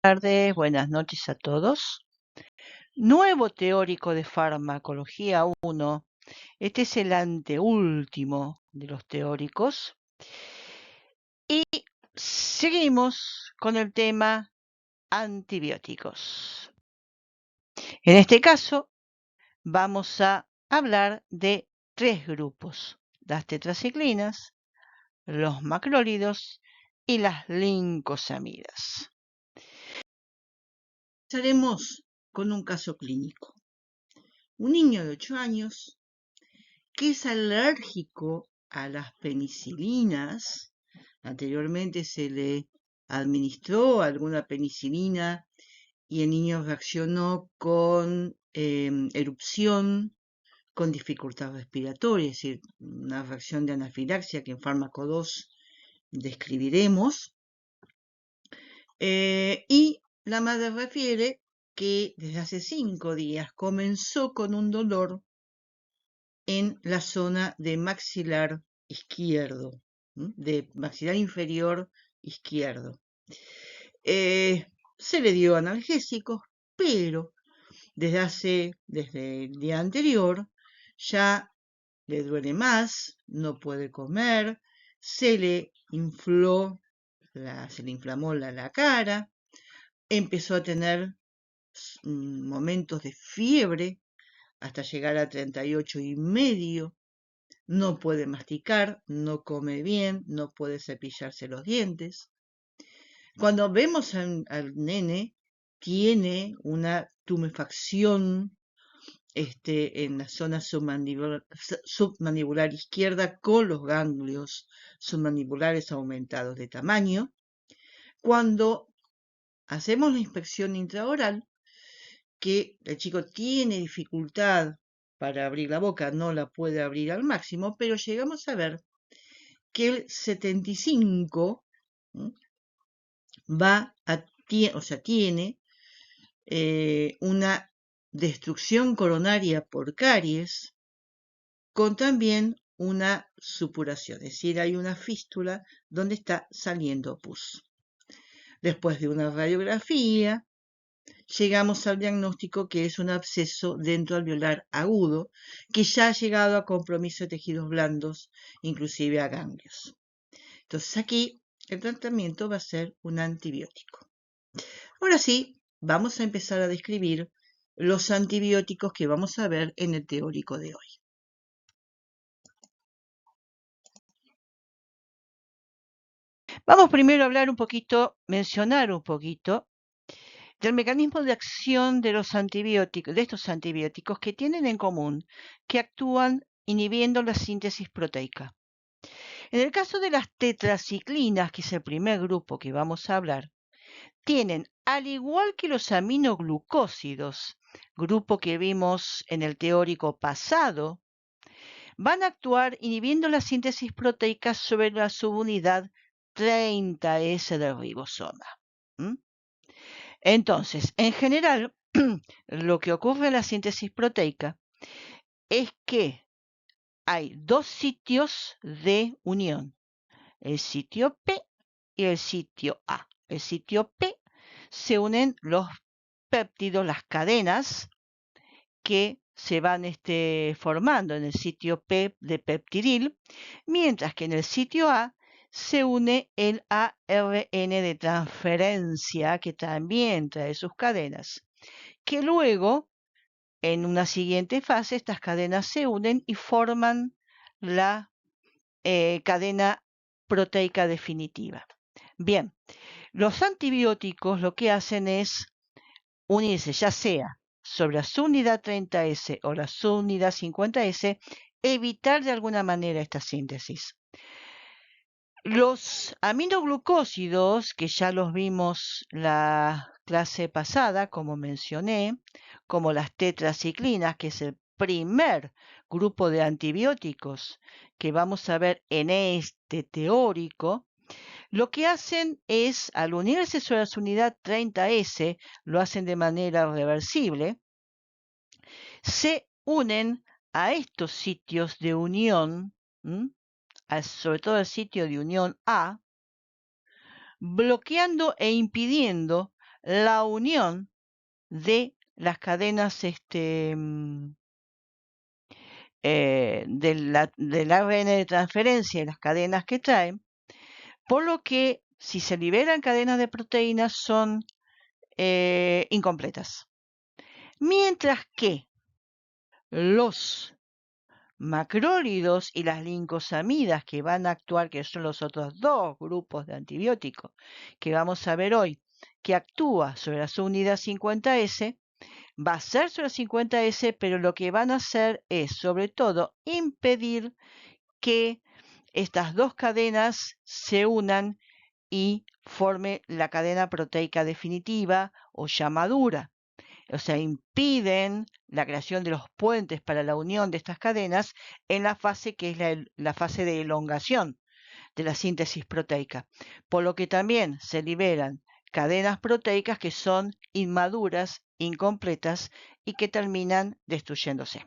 Tardes, buenas noches a todos. Nuevo teórico de farmacología 1. Este es el anteúltimo de los teóricos. Y seguimos con el tema antibióticos. En este caso, vamos a hablar de 3 grupos: las tetraciclinas, los macrólidos y las lincosamidas. Empezaremos con un caso clínico. Un niño de 8 años que es alérgico a las penicilinas. Anteriormente se le administró alguna penicilina y el niño reaccionó con erupción, con dificultad respiratoria, es decir, una reacción de anafilaxia que en fármaco 2 describiremos. Y la madre refiere que desde hace 5 días comenzó con un dolor en la zona de maxilar izquierdo, de maxilar inferior izquierdo. Se le dio analgésicos, pero desde el día anterior ya le duele más, no puede comer, se le inflamó la cara, empezó a tener momentos de fiebre hasta llegar a 38,5. No puede masticar, no come bien, no puede cepillarse los dientes. Cuando vemos al nene, tiene una tumefacción en la zona submandibular izquierda, con los ganglios submandibulares aumentados de tamaño. Cuando hacemos la inspección intraoral, que el chico tiene dificultad para abrir la boca, no la puede abrir al máximo, pero llegamos a ver que el 75 tiene una destrucción coronaria por caries, con también una supuración, es decir, hay una fístula donde está saliendo pus. Después de una radiografía, llegamos al diagnóstico que es un absceso dentroalveolar agudo que ya ha llegado a compromiso de tejidos blandos, inclusive a ganglios. Entonces aquí el tratamiento va a ser un antibiótico. Ahora sí, vamos a empezar a describir los antibióticos que vamos a ver en el teórico de hoy. Vamos primero a hablar mencionar un poquito del mecanismo de acción de estos antibióticos que tienen en común que actúan inhibiendo la síntesis proteica. En el caso de las tetraciclinas, que es el primer grupo que vamos a hablar, tienen, al igual que los aminoglucósidos, grupo que vimos en el teórico pasado, van a actuar inhibiendo la síntesis proteica sobre la subunidad 30S del ribosoma. Entonces, en general, lo que ocurre en la síntesis proteica es que hay 2 sitios de unión, el sitio P y el sitio A. El sitio P se unen los péptidos, las cadenas que se van formando en el sitio P de peptidil, mientras que en el sitio A se une el ARN de transferencia, que también trae sus cadenas, que luego, en una siguiente fase, estas cadenas se unen y forman la cadena proteica definitiva. Bien, los antibióticos lo que hacen es unirse, ya sea sobre la subunidad 30S o la subunidad 50S, evitar de alguna manera esta síntesis. Los aminoglucósidos, que ya los vimos la clase pasada, como mencioné, como las tetraciclinas, que es el primer grupo de antibióticos que vamos a ver en este teórico, lo que hacen es, al unirse sobre la unidad 30S, lo hacen de manera reversible, se unen a estos sitios de unión, sobre todo el sitio de unión A, bloqueando e impidiendo la unión de las cadenas del ARN de transferencia y las cadenas que traen, por lo que si se liberan cadenas de proteínas son incompletas. Mientras que los macrólidos y las lincosamidas que van a actuar, que son los otros dos grupos de antibióticos que vamos a ver hoy, que actúa sobre la subunidad 50S, va a ser sobre la 50S, pero lo que van a hacer es, sobre todo, impedir que estas dos cadenas se unan y forme la cadena proteica definitiva o ya madura. O sea, impiden la creación de los puentes para la unión de estas cadenas en la fase que es la fase de elongación de la síntesis proteica, por lo que también se liberan cadenas proteicas que son inmaduras, incompletas y que terminan destruyéndose.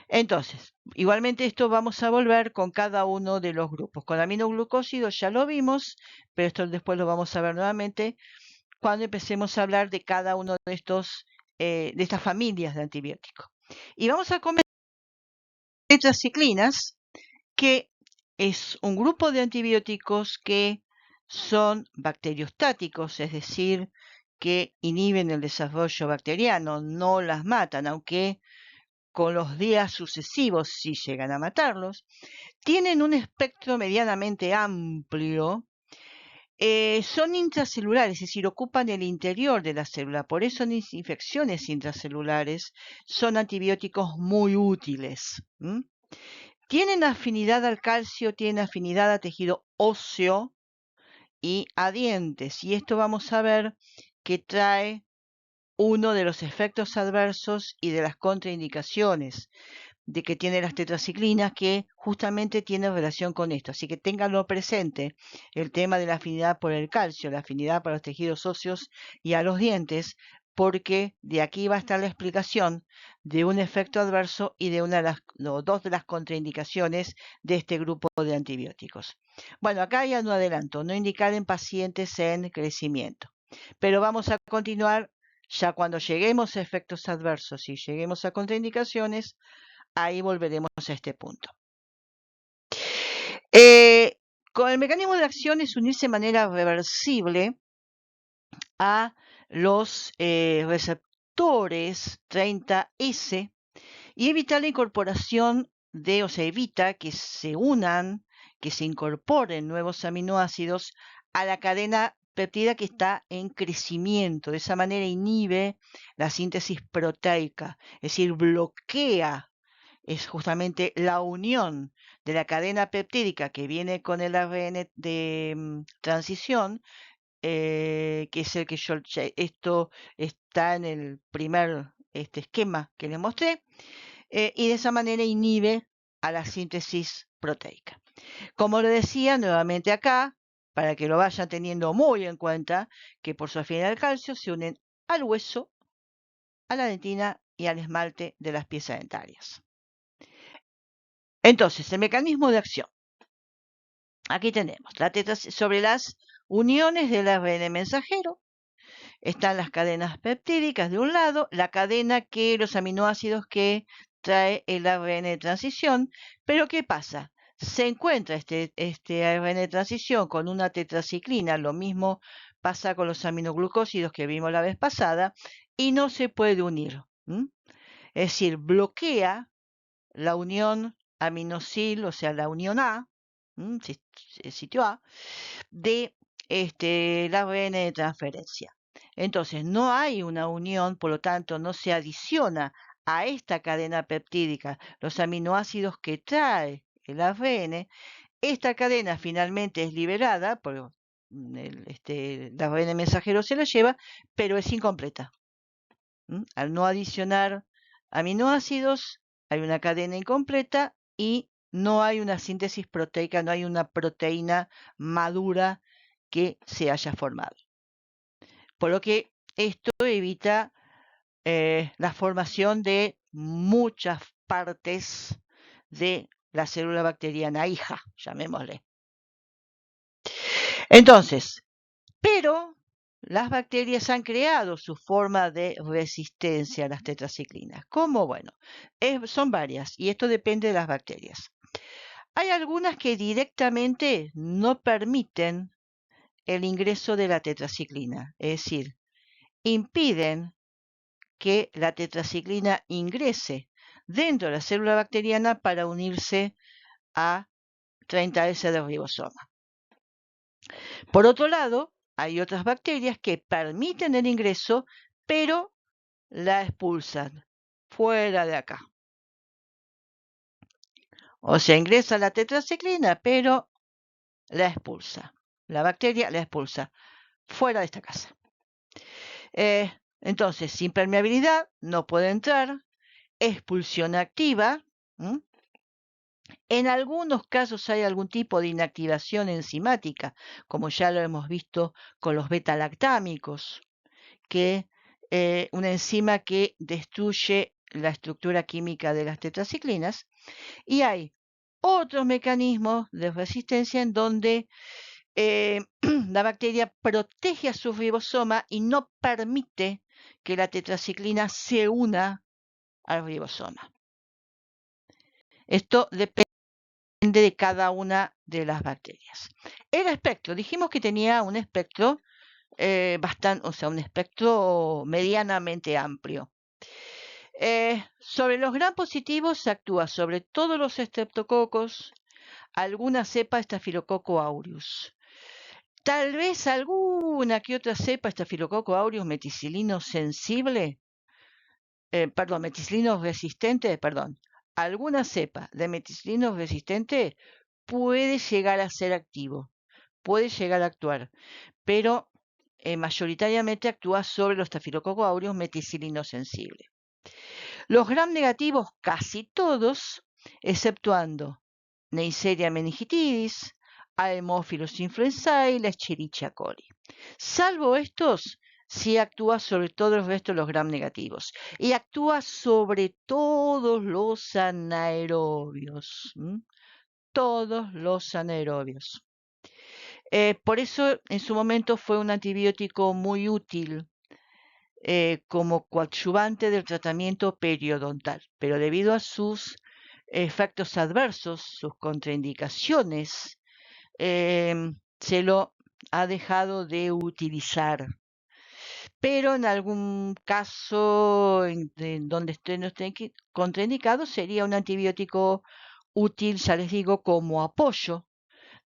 Entonces, igualmente esto vamos a volver con cada uno de los grupos. Con aminoglucósidos ya lo vimos, pero esto después lo vamos a ver nuevamente cuando empecemos a hablar de cada uno de estas familias de antibióticos. Y vamos a comentar tetraciclinas, que es un grupo de antibióticos que son bacteriostáticos, es decir, que inhiben el desarrollo bacteriano, no las matan, aunque con los días sucesivos sí llegan a matarlos. Tienen un espectro medianamente amplio. Son intracelulares, es decir, ocupan el interior de la célula, por eso en infecciones intracelulares son antibióticos muy útiles. Tienen afinidad al calcio, tienen afinidad a tejido óseo y a dientes, y esto vamos a ver que trae uno de los efectos adversos y de las contraindicaciones de que tiene las tetraciclinas, que justamente tiene relación con esto. Así que ténganlo presente, el tema de la afinidad por el calcio, la afinidad para los tejidos óseos y a los dientes, porque de aquí va a estar la explicación de un efecto adverso y de dos de las contraindicaciones de este grupo de antibióticos. Bueno, acá ya no adelanto, no indicar en pacientes en crecimiento, pero vamos a continuar ya cuando lleguemos a efectos adversos y lleguemos a contraindicaciones. Ahí volveremos a este punto. Con el mecanismo de acción es unirse de manera reversible a los receptores 30S y evitar la incorporación o sea, evita que se unan, que se incorporen nuevos aminoácidos a la cadena peptida que está en crecimiento. De esa manera inhibe la síntesis proteica, es decir, bloquea es justamente la unión de la cadena peptídica que viene con el ARN de transición, que es el que esto está en el primer esquema que les mostré, y de esa manera inhibe a la síntesis proteica. Como lo decía nuevamente acá, para que lo vayan teniendo muy en cuenta, que por su afinidad al calcio se unen al hueso, a la dentina y al esmalte de las piezas dentarias. Entonces, el mecanismo de acción. Aquí tenemos sobre las uniones del ARN mensajero. Están las cadenas peptídicas de un lado, la cadena que los aminoácidos que trae el ARN de transición. Pero ¿qué pasa? Se encuentra este ARN de transición con una tetraciclina, lo mismo pasa con los aminoglucósidos que vimos la vez pasada, y no se puede unir. Es decir, bloquea la unión aminosil, o sea, la unión A, sitio A, de la ARN de transferencia. Entonces, no hay una unión, por lo tanto, no se adiciona a esta cadena peptídica los aminoácidos que trae el ARN. Esta cadena finalmente es liberada, por el ARN mensajero se la lleva, pero es incompleta. Al no adicionar aminoácidos, hay una cadena incompleta y no hay una síntesis proteica, no hay una proteína madura que se haya formado. Por lo que esto evita la formación de muchas partes de la célula bacteriana hija, llamémosle. Entonces, pero las bacterias han creado su forma de resistencia a las tetraciclinas. ¿Cómo? Bueno, son varias y esto depende de las bacterias. Hay algunas que directamente no permiten el ingreso de la tetraciclina, es decir, impiden que la tetraciclina ingrese dentro de la célula bacteriana para unirse a 30S del ribosoma. Por otro lado, hay otras bacterias que permiten el ingreso, pero la expulsan fuera de acá. O sea, ingresa la tetraciclina, pero la expulsa. La bacteria la expulsa fuera de esta casa. Entonces, sin permeabilidad no puede entrar. Expulsión activa. En algunos casos hay algún tipo de inactivación enzimática, como ya lo hemos visto con los beta-lactámicos, que una enzima que destruye la estructura química de las tetraciclinas. Y hay otros mecanismos de resistencia en donde la bacteria protege a su ribosoma y no permite que la tetraciclina se una al ribosoma. Esto depende de cada una de las bacterias. El espectro, dijimos que tenía un espectro un espectro medianamente amplio. Sobre los gram positivos se actúa sobre todos los estreptococos, alguna cepa Staphylococcus aureus. Tal vez alguna que otra cepa Staphylococcus aureus meticilino sensible, meticilino resistente, alguna cepa de meticilino resistente puede llegar a ser activo, puede llegar a actuar, pero mayoritariamente actúa sobre los Staphylococcus aureus meticilino sensible. Los gram negativos casi todos, exceptuando Neisseria meningitidis, Haemophilus influenzae y la Escherichia coli. Salvo estos, sí actúa sobre todo el resto de los gram negativos y actúa sobre todos los anaerobios. Todos los anaerobios. Por eso en su momento fue un antibiótico muy útil como coadyuvante del tratamiento periodontal, pero debido a sus efectos adversos, sus contraindicaciones, se lo ha dejado de utilizar. Pero en algún caso en donde esté contraindicado sería un antibiótico útil, ya les digo, como apoyo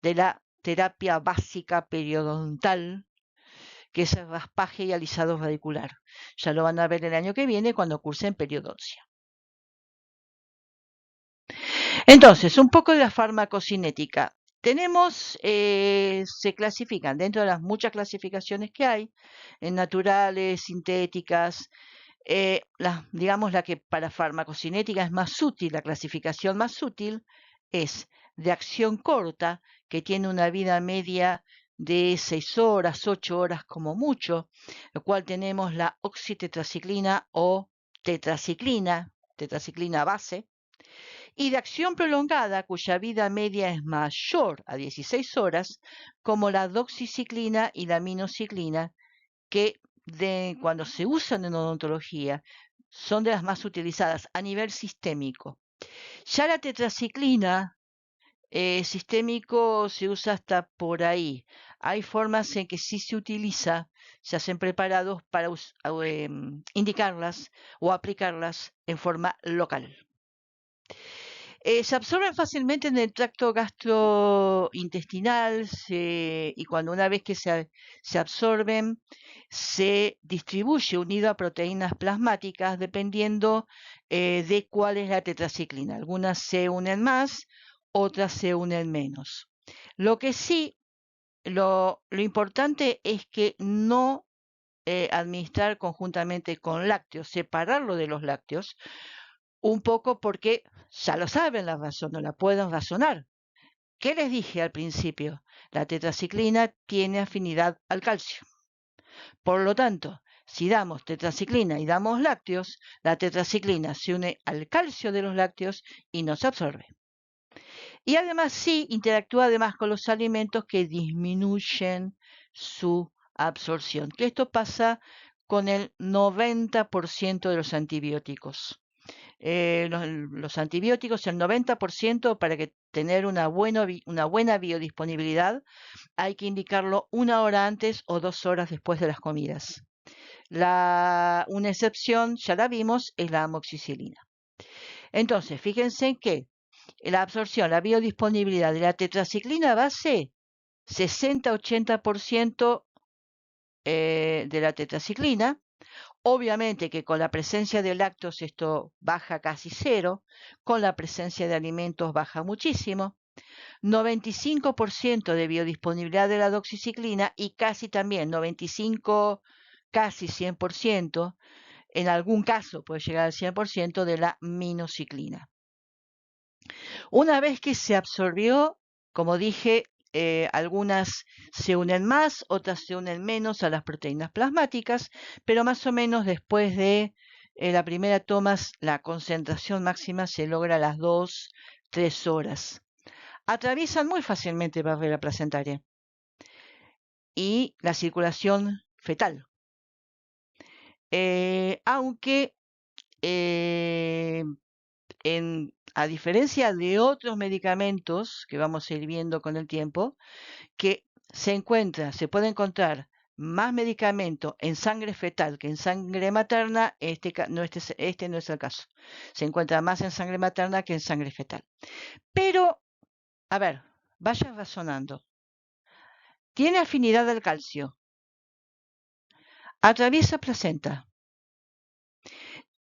de la terapia básica periodontal, que es el raspaje y alisado radicular. Ya lo van a ver el año que viene cuando cursen periodoncia. Entonces, un poco de la farmacocinética. Tenemos, se clasifican dentro de las muchas clasificaciones que hay, en naturales, sintéticas, digamos la que para farmacocinética es más útil, la clasificación más útil es de acción corta, que tiene una vida media de 6 horas, 8 horas como mucho, lo cual tenemos la oxitetraciclina o tetraciclina base, y de acción prolongada, cuya vida media es mayor a 16 horas, como la doxiciclina y la minociclina, que cuando se usan en odontología son de las más utilizadas a nivel sistémico. Ya la tetraciclina sistémico se usa hasta por ahí. Hay formas en que sí se utiliza, se hacen preparados para indicarlas o aplicarlas en forma local. Se absorben fácilmente en el tracto gastrointestinal y cuando una vez que se absorben, se distribuye unido a proteínas plasmáticas dependiendo de cuál es la tetraciclina. Algunas se unen más, otras se unen menos. Lo que sí, lo importante es que no administrar conjuntamente con lácteos, separarlo de los lácteos, un poco porque ya lo saben la razón, no la pueden razonar. ¿Qué les dije al principio? La tetraciclina tiene afinidad al calcio. Por lo tanto, si damos tetraciclina y damos lácteos, la tetraciclina se une al calcio de los lácteos y no se absorbe. Y además sí interactúa además con los alimentos que disminuyen su absorción, que esto pasa con el 90% de los antibióticos. Los antibióticos, el 90% para que tener una buena biodisponibilidad, hay que indicarlo 1 hora antes o 2 horas después de las comidas. Una excepción, ya la vimos, es la amoxicilina. Entonces, fíjense que la absorción, la biodisponibilidad de la tetraciclina base, 60-80% de la tetraciclina. Obviamente que con la presencia de lácteos esto baja casi cero, con la presencia de alimentos baja muchísimo. 95% de biodisponibilidad de la doxiciclina y casi también 95, casi 100%, en algún caso puede llegar al 100% de la minociclina. Una vez que se absorbió, como dije, algunas se unen más, otras se unen menos a las proteínas plasmáticas, pero más o menos después de la primera toma, la concentración máxima se logra a las 2-3 horas. Atraviesan muy fácilmente la barrera placentaria y la circulación fetal. Aunque a diferencia de otros medicamentos que vamos a ir viendo con el tiempo, que se puede encontrar más medicamento en sangre fetal que en sangre materna, este no es el caso. Se encuentra más en sangre materna que en sangre fetal. Pero, a ver, vaya razonando. Tiene afinidad al calcio. Atraviesa placenta.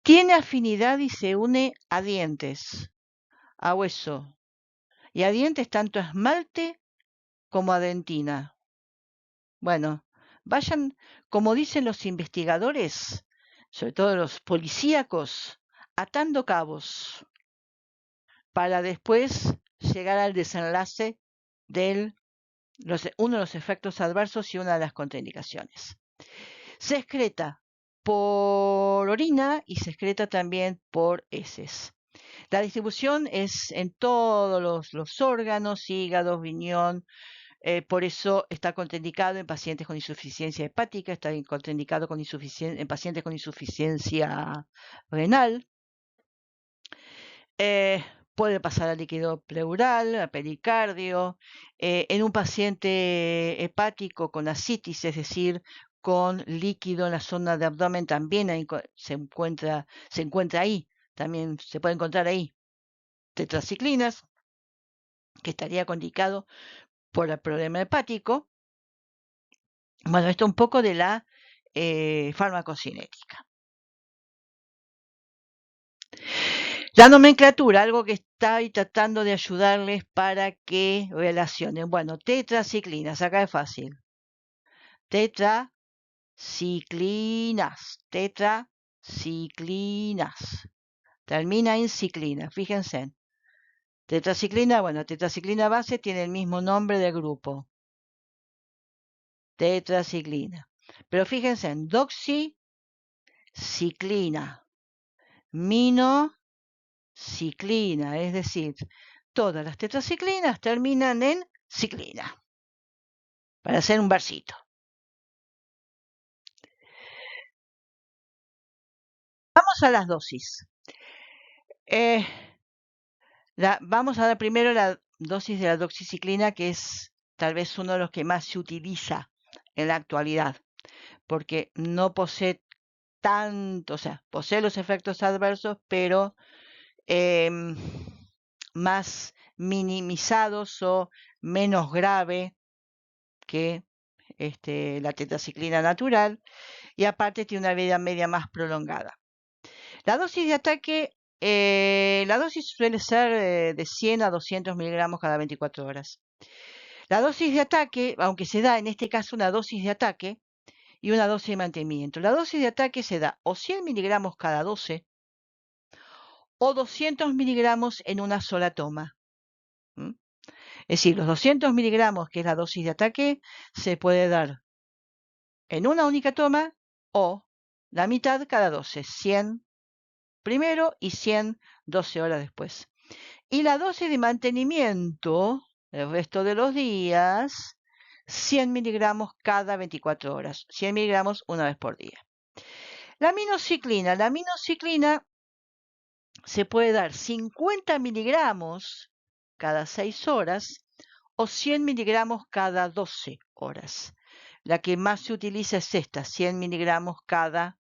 Tiene afinidad y se une a dientes, a hueso. Y a dientes tanto a esmalte como a dentina. Bueno, vayan, como dicen los investigadores, sobre todo los policíacos, atando cabos para después llegar al desenlace de uno de los efectos adversos y una de las contraindicaciones. Se excreta por orina y se excreta también por heces. La distribución es en todos los órganos, hígado, riñón. Por eso está contraindicado en pacientes con insuficiencia hepática, está contraindicado en pacientes con insuficiencia renal. Puede pasar al líquido pleural, al pericardio. En un paciente hepático con ascitis, es decir, con líquido en la zona de abdomen, también se encuentra ahí, también se puede encontrar ahí tetraciclinas, que estaría contraindicado por el problema hepático. Bueno, esto un poco de la farmacocinética. La nomenclatura, algo que estoy tratando de ayudarles para que relacionen. Bueno, tetraciclinas, acá es fácil. Tetraciclinas. Termina en ciclina, fíjense. Tetraciclina, bueno, tetraciclina base tiene el mismo nombre del grupo. Tetraciclina. Pero fíjense en doxiciclina, minociclina, es decir, todas las tetraciclinas terminan en ciclina. Para hacer un versito. Vamos a las dosis. Vamos a dar primero la dosis de la doxiciclina, que es tal vez uno de los que más se utiliza en la actualidad, porque no posee tanto, o sea, posee los efectos adversos, pero más minimizados o menos grave que la tetraciclina natural, y aparte tiene una vida media más prolongada. La dosis de ataque, la dosis suele ser de 100 a 200 miligramos cada 24 horas. La dosis de ataque, aunque se da en este caso una dosis de ataque y una dosis de mantenimiento, la dosis de ataque se da o 100 miligramos cada 12 o 200 miligramos en una sola toma. Es decir, los 200 miligramos, que es la dosis de ataque, se puede dar en una única toma o la mitad cada 12, 100 primero y 100 12 horas después. Y la dosis de mantenimiento el resto de los días 100 miligramos cada 24 horas, 100 miligramos una vez por día. La minociclina se puede dar 50 miligramos cada 6 horas o 100 miligramos cada 12 horas. La que más se utiliza es esta, 100 miligramos cada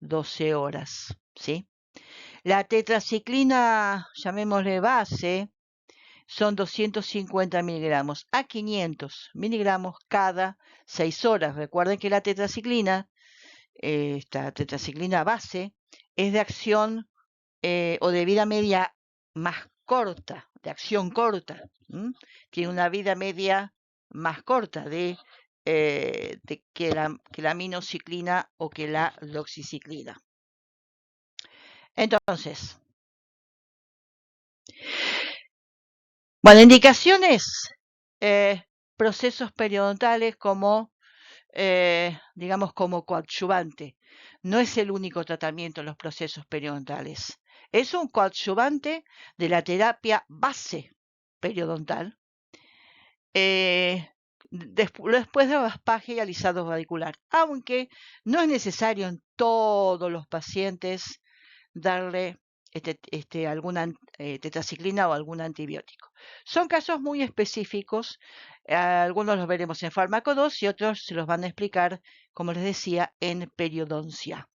12 horas, ¿sí? La tetraciclina, llamémosle base, son 250 miligramos a 500 miligramos cada 6 horas. Recuerden que la tetraciclina, esta tetraciclina base, es de acción o de vida media más corta, de acción corta. Tiene una vida media más corta que la aminociclina o que la doxiciclina. Entonces, bueno, indicaciones, procesos periodontales como, digamos, como coadyuvante. No es el único tratamiento en los procesos periodontales. Es un coadyuvante de la terapia base periodontal. Después de raspaje y alisado radicular, aunque no es necesario en todos los pacientes darle alguna tetraciclina o algún antibiótico. Son casos muy específicos, algunos los veremos en Fármaco 2 y otros se los van a explicar, como les decía, en periodoncia.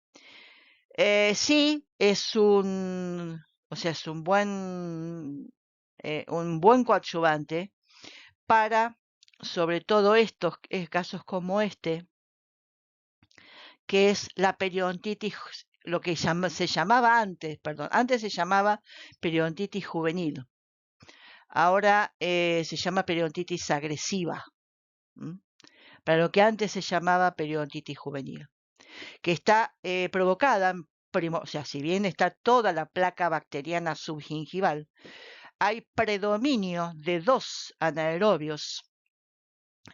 Sí, es un buen coadyuvante para, sobre todo estos casos como este, que es la periodontitis, lo que se llamaba antes se llamaba periodontitis juvenil. Ahora se llama periodontitis agresiva, para lo que antes se llamaba periodontitis juvenil, que está provocada, o sea, si bien está toda la placa bacteriana subgingival, hay predominio de dos anaerobios,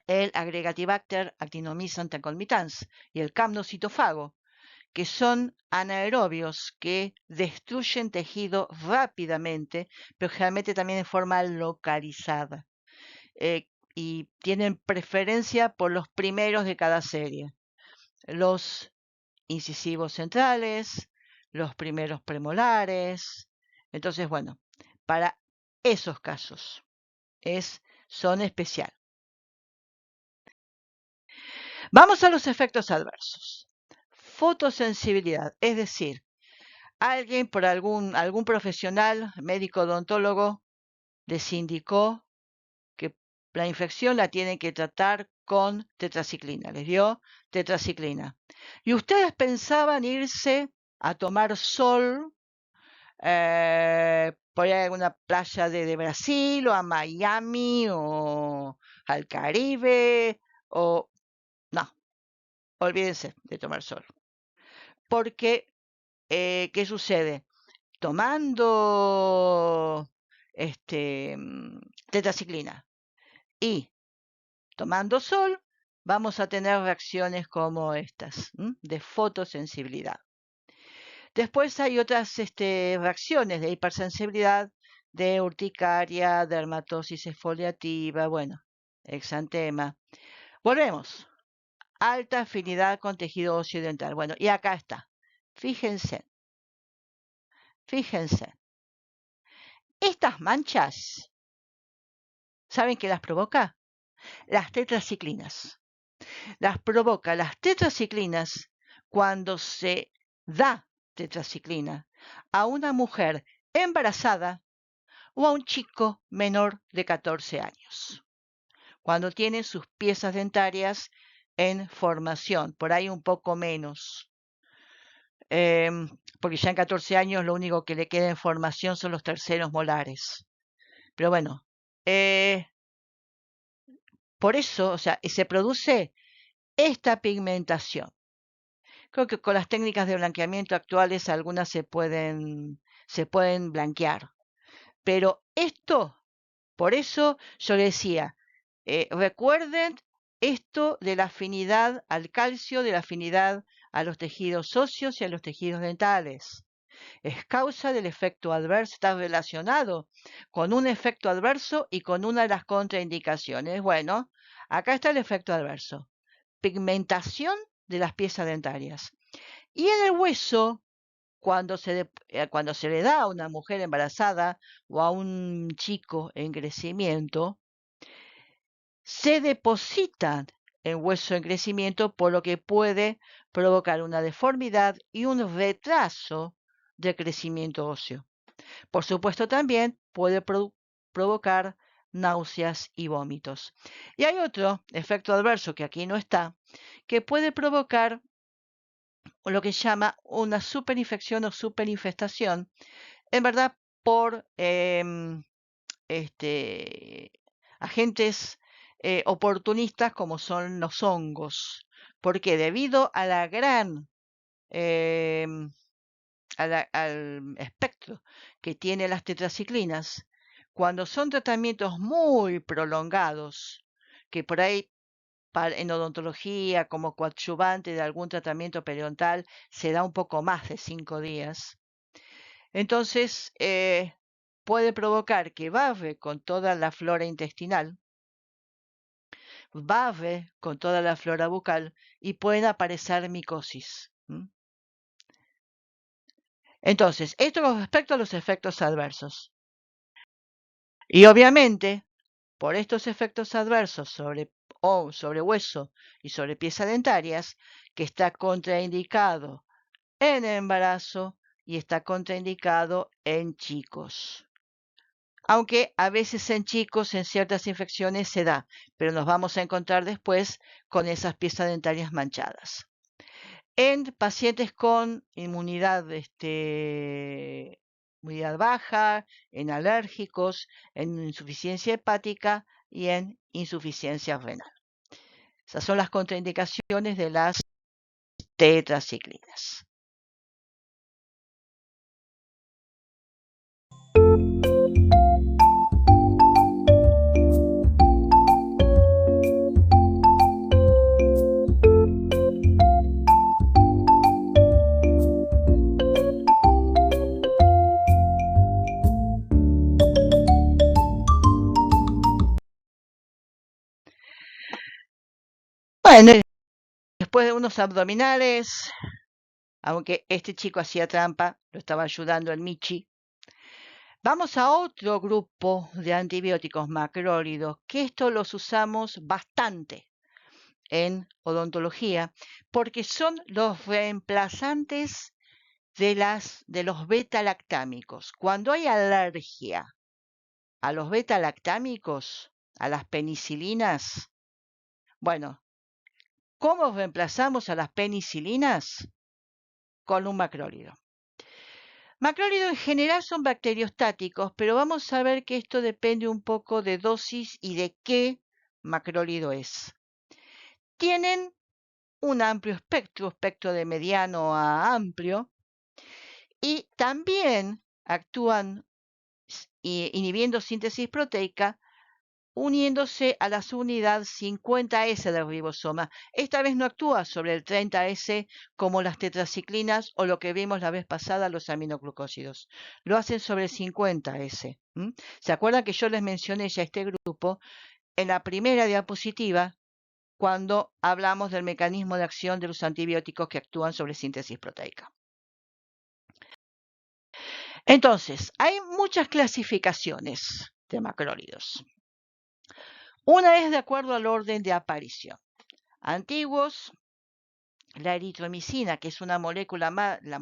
el Agregatibacter actinomyces concomitans y el Capnocitofago, que son anaerobios que destruyen tejido rápidamente, pero generalmente también de forma localizada. Y tienen preferencia por los primeros de cada serie. Los incisivos centrales, los primeros premolares. Entonces, bueno, para esos casos son especial. Vamos a los efectos adversos. Fotosensibilidad, es decir, alguien por algún profesional, médico odontólogo, les indicó que la infección la tienen que tratar con tetraciclina, les dio tetraciclina. Y ustedes pensaban irse a tomar sol por ahí a alguna playa de Brasil o a Miami o al Caribe o no, olvídense de tomar sol. Porque, ¿qué sucede? Tomando tetraciclina y tomando sol, vamos a tener reacciones como estas, de fotosensibilidad. Después hay otras reacciones de hipersensibilidad, de urticaria, dermatosis exfoliativa, bueno, exantema. Volvemos. Alta afinidad con tejido óseo dental. Bueno, y acá está. Fíjense. Estas manchas, ¿saben qué las provoca? Las tetraciclinas. Las provoca las tetraciclinas cuando se da tetraciclina a una mujer embarazada o a un chico menor de 14 años, cuando tiene sus piezas dentarias en formación, por ahí un poco menos, porque ya en 14 años lo único que le queda en formación son los terceros molares. Pero bueno, por eso, o sea, se produce esta pigmentación. Creo que con las técnicas de blanqueamiento actuales algunas se pueden blanquear. Pero esto, por eso yo le decía, recuerden esto de la afinidad al calcio, de la afinidad a los tejidos óseos y a los tejidos dentales. Es causa del efecto adverso, está relacionado con un efecto adverso y con una de las contraindicaciones. Bueno, Acá está el efecto adverso. Pigmentación de las piezas dentarias. Y en el hueso, cuando se le da a una mujer embarazada o a un chico en crecimiento, se depositan en hueso en crecimiento, por lo que puede provocar una deformidad y un retraso de crecimiento óseo. Por supuesto, también puede provocar náuseas y vómitos. Y hay otro efecto adverso que aquí no está, que puede provocar lo que se llama una superinfección o superinfestación, en verdad por agentes oportunistas como son los hongos, porque debido a la gran al espectro que tiene las tetraciclinas, cuando son tratamientos muy prolongados, que por ahí en odontología como coadyuvante de algún tratamiento periodontal se da un poco más de 5 días, entonces puede provocar que babe con toda la flora intestinal, babe con toda la flora bucal y pueden aparecer micosis. Entonces, esto con respecto a los efectos adversos. Y obviamente, por estos efectos adversos sobre hueso y sobre piezas dentarias, que está contraindicado en embarazo y está contraindicado en chicos. Aunque a veces en chicos, en ciertas infecciones se da, pero nos vamos a encontrar después con esas piezas dentarias manchadas. En pacientes con inmunidad baja, en alérgicos, en insuficiencia hepática y en insuficiencia renal. Esas son las contraindicaciones de las tetraciclinas. Bueno, después de unos abdominales, aunque este chico hacía trampa, lo estaba ayudando el Michi. Vamos a otro grupo de antibióticos macrólidos, que esto los usamos bastante en odontología, porque son los reemplazantes de los beta-lactámicos. Cuando hay alergia a los beta-lactámicos, a las penicilinas, bueno, ¿cómo reemplazamos a las penicilinas? Con un macrólido. Macrólidos en general son bacteriostáticos, pero vamos a ver que esto depende un poco de dosis y de qué macrólido es. Tienen un amplio espectro de mediano a amplio, y también actúan inhibiendo síntesis proteica, uniéndose a la subunidad 50S del ribosoma. Esta vez no actúa sobre el 30S como las tetraciclinas o lo que vimos la vez pasada, los aminoglucósidos. Lo hacen sobre el 50S. ¿Se acuerdan que yo les mencioné ya este grupo en la primera diapositiva cuando hablamos del mecanismo de acción de los antibióticos que actúan sobre síntesis proteica? Entonces, hay muchas clasificaciones de macrólidos. Una es de acuerdo al orden de aparición. Antiguos, la eritromicina, que es una molécula más, la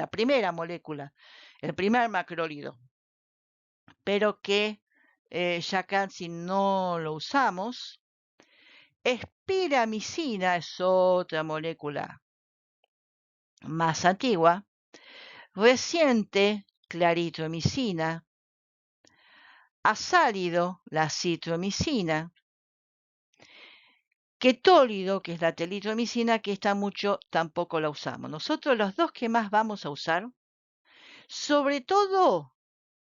primera molécula, el primer macrólido, pero que ya casi no lo usamos. Espiramicina es otra molécula más antigua. Reciente, claritromicina. Azálido, la citromicina. Ketólido, que es la telitromicina, que esta mucho tampoco la usamos. Nosotros los dos que más vamos a usar, sobre todo,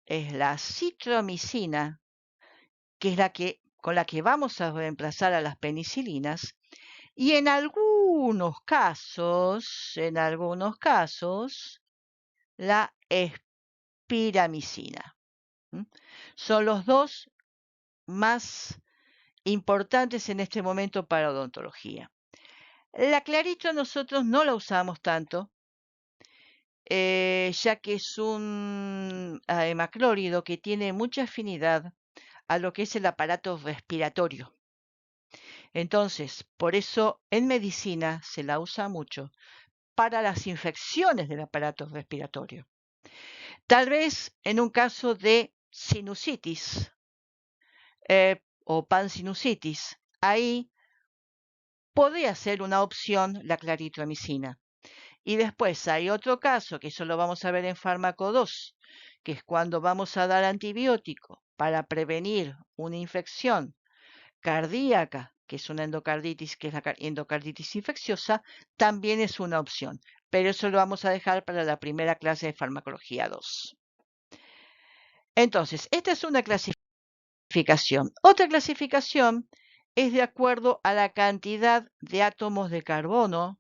es la citromicina, que es con la que vamos a reemplazar a las penicilinas, y en algunos casos, la espiramicina. Son los dos más importantes en este momento para odontología. La clarito nosotros no la usamos tanto, ya que es un macrólido que tiene mucha afinidad a lo que es el aparato respiratorio. Entonces, por eso en medicina se la usa mucho para las infecciones del aparato respiratorio. Tal vez en un caso de sinusitis o pansinusitis, ahí podría ser una opción la claritromicina. Y después hay otro caso, que eso lo vamos a ver en fármaco 2, que es cuando vamos a dar antibiótico para prevenir una infección cardíaca, que es una endocarditis, que es la endocarditis infecciosa, también es una opción. Pero eso lo vamos a dejar para la primera clase de farmacología 2. Entonces, esta es una clasificación. Otra clasificación es de acuerdo a la cantidad de átomos de carbono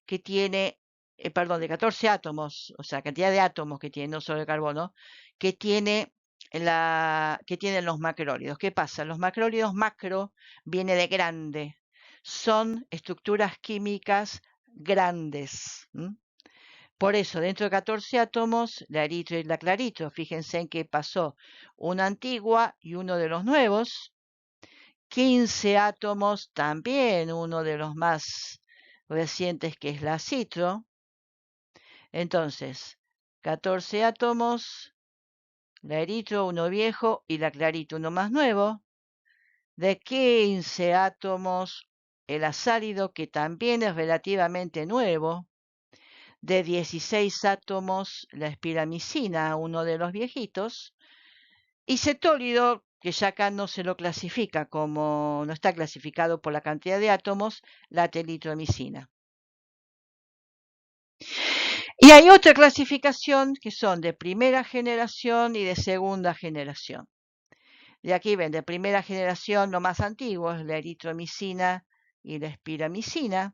que tiene, de 14 átomos, o sea, cantidad de átomos que tiene, no solo de carbono, que tienen los macrólidos. ¿Qué pasa? Los macrólidos macro viene de grande, son estructuras químicas grandes. Por eso, dentro de 14 átomos, la eritro y la clarito, fíjense en que pasó una antigua y uno de los nuevos. 15 átomos, también uno de los más recientes, que es la citro. Entonces, 14 átomos, la eritro, uno viejo, y la clarito, uno más nuevo. De 15 átomos, el azálido, que también es relativamente nuevo. De 16 átomos, la espiramicina, uno de los viejitos. Y cetólido, que ya acá no se lo clasifica como, no está clasificado por la cantidad de átomos, la telitromicina. Y hay otra clasificación que son de primera generación y de segunda generación. De aquí ven, de primera generación, lo más antiguo es la eritromicina y la espiramicina.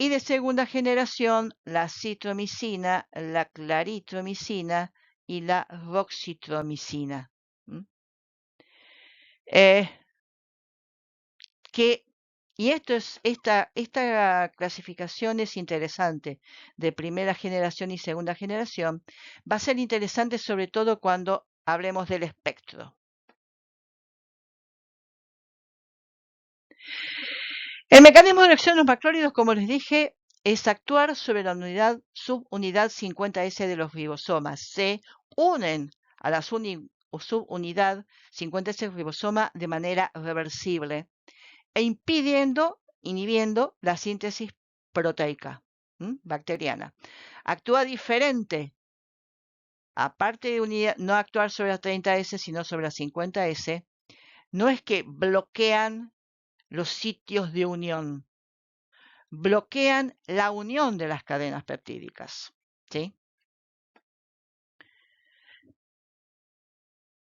Y de segunda generación, la citromicina, la claritromicina y la roxitromicina. Y esta clasificación es interesante, de primera generación y segunda generación. Va a ser interesante sobre todo cuando hablemos del espectro. El mecanismo de reacción de los macrólidos, como les dije, es actuar sobre la subunidad 50S de los ribosomas. Se unen a la subunidad 50S del ribosoma de manera reversible e inhibiendo la síntesis proteica bacteriana. Actúa diferente, aparte de no actuar sobre la 30S, sino sobre la 50S, no es que bloquean los sitios de unión, bloquean la unión de las cadenas peptídicas. ¿Sí?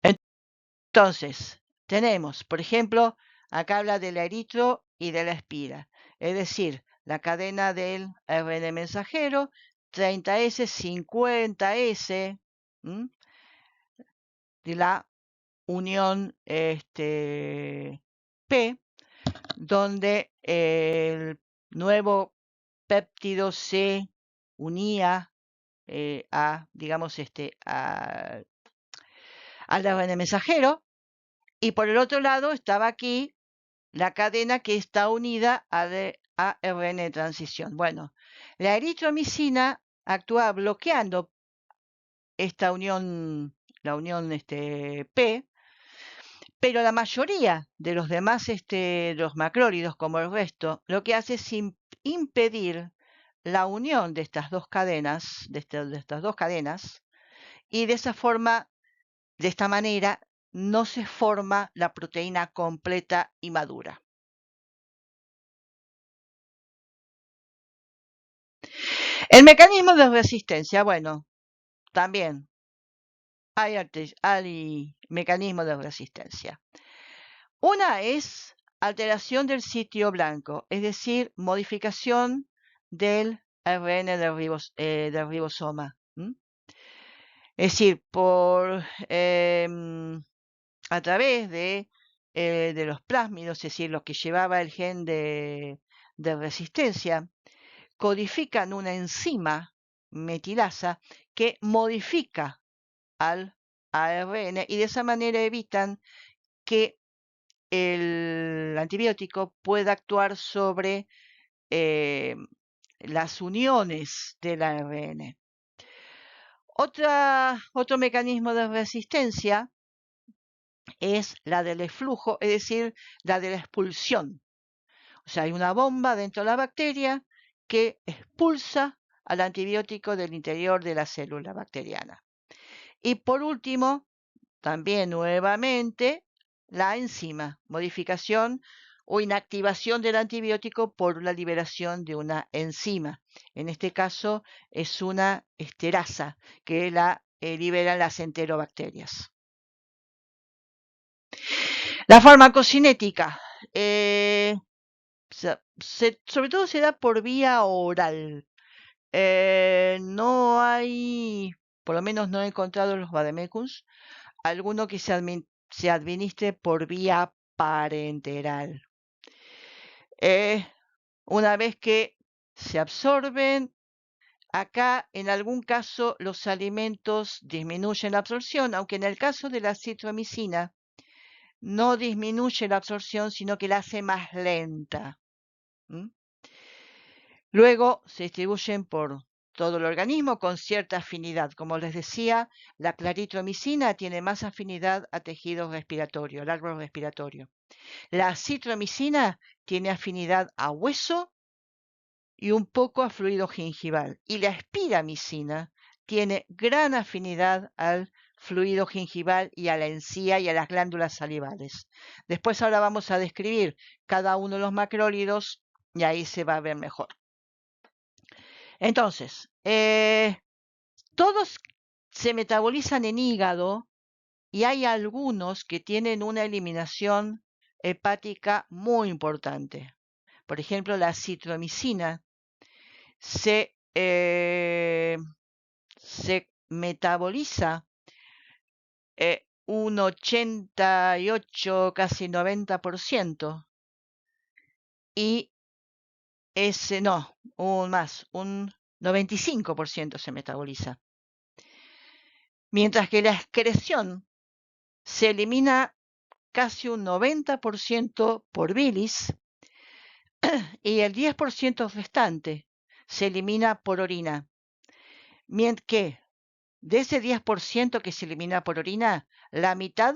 Entonces, tenemos, por ejemplo, acá habla de la eritro y de la espira, es decir, la cadena del RNA mensajero, 30S, 50S, de la unión P, donde el nuevo péptido se unía digamos, al RNA mensajero, y por el otro lado estaba aquí la cadena que está unida a ARN de transición. Bueno, la eritromicina actúa bloqueando esta unión, la unión P, pero la mayoría de los demás los macrólidos, como el resto, lo que hace es impedir la unión de estas dos cadenas, de estas dos cadenas, y de esta manera, no se forma la proteína completa y madura. El mecanismo de resistencia, bueno, también hay mecanismos de resistencia. Una es alteración del sitio blanco, es decir, modificación del ARN del ribosoma. Es decir, a través de de los plásmidos, es decir, los que llevaba el gen de resistencia, codifican una enzima metilasa que modifica al ARN y de esa manera evitan que el antibiótico pueda actuar sobre las uniones del ARN. Otro mecanismo de resistencia es la del eflujo, es decir, la de la expulsión. O sea, hay una bomba dentro de la bacteria que expulsa al antibiótico del interior de la célula bacteriana. Y por último, también nuevamente, la enzima, modificación o inactivación del antibiótico por la liberación de una enzima. En este caso es una esterasa que la liberan las enterobacterias. La farmacocinética, sobre todo se da por vía oral. No hay, por lo menos no he encontrado los vademecums, alguno que se administre por vía parenteral. Una vez que se absorben, acá en algún caso los alimentos disminuyen la absorción, aunque en el caso de la citromicina no disminuye la absorción, sino que la hace más lenta. Luego se distribuyen por todo el organismo con cierta afinidad. Como les decía, la claritromicina tiene más afinidad a tejido respiratorio, al árbol respiratorio. La citromicina tiene afinidad a hueso y un poco a fluido gingival. Y la espiramicina tiene gran afinidad al fluido gingival y a la encía y a las glándulas salivales. Después ahora vamos a describir cada uno de los macrólidos y ahí se va a ver mejor. Entonces, todos se metabolizan en hígado y hay algunos que tienen una eliminación hepática muy importante. Por ejemplo, la citromicina se metaboliza un 88, casi 90%, y un 95% se metaboliza. Mientras que la excreción se elimina casi un 90% por bilis y el 10% restante se elimina por orina. Mientras que de ese 10% que se elimina por orina, la mitad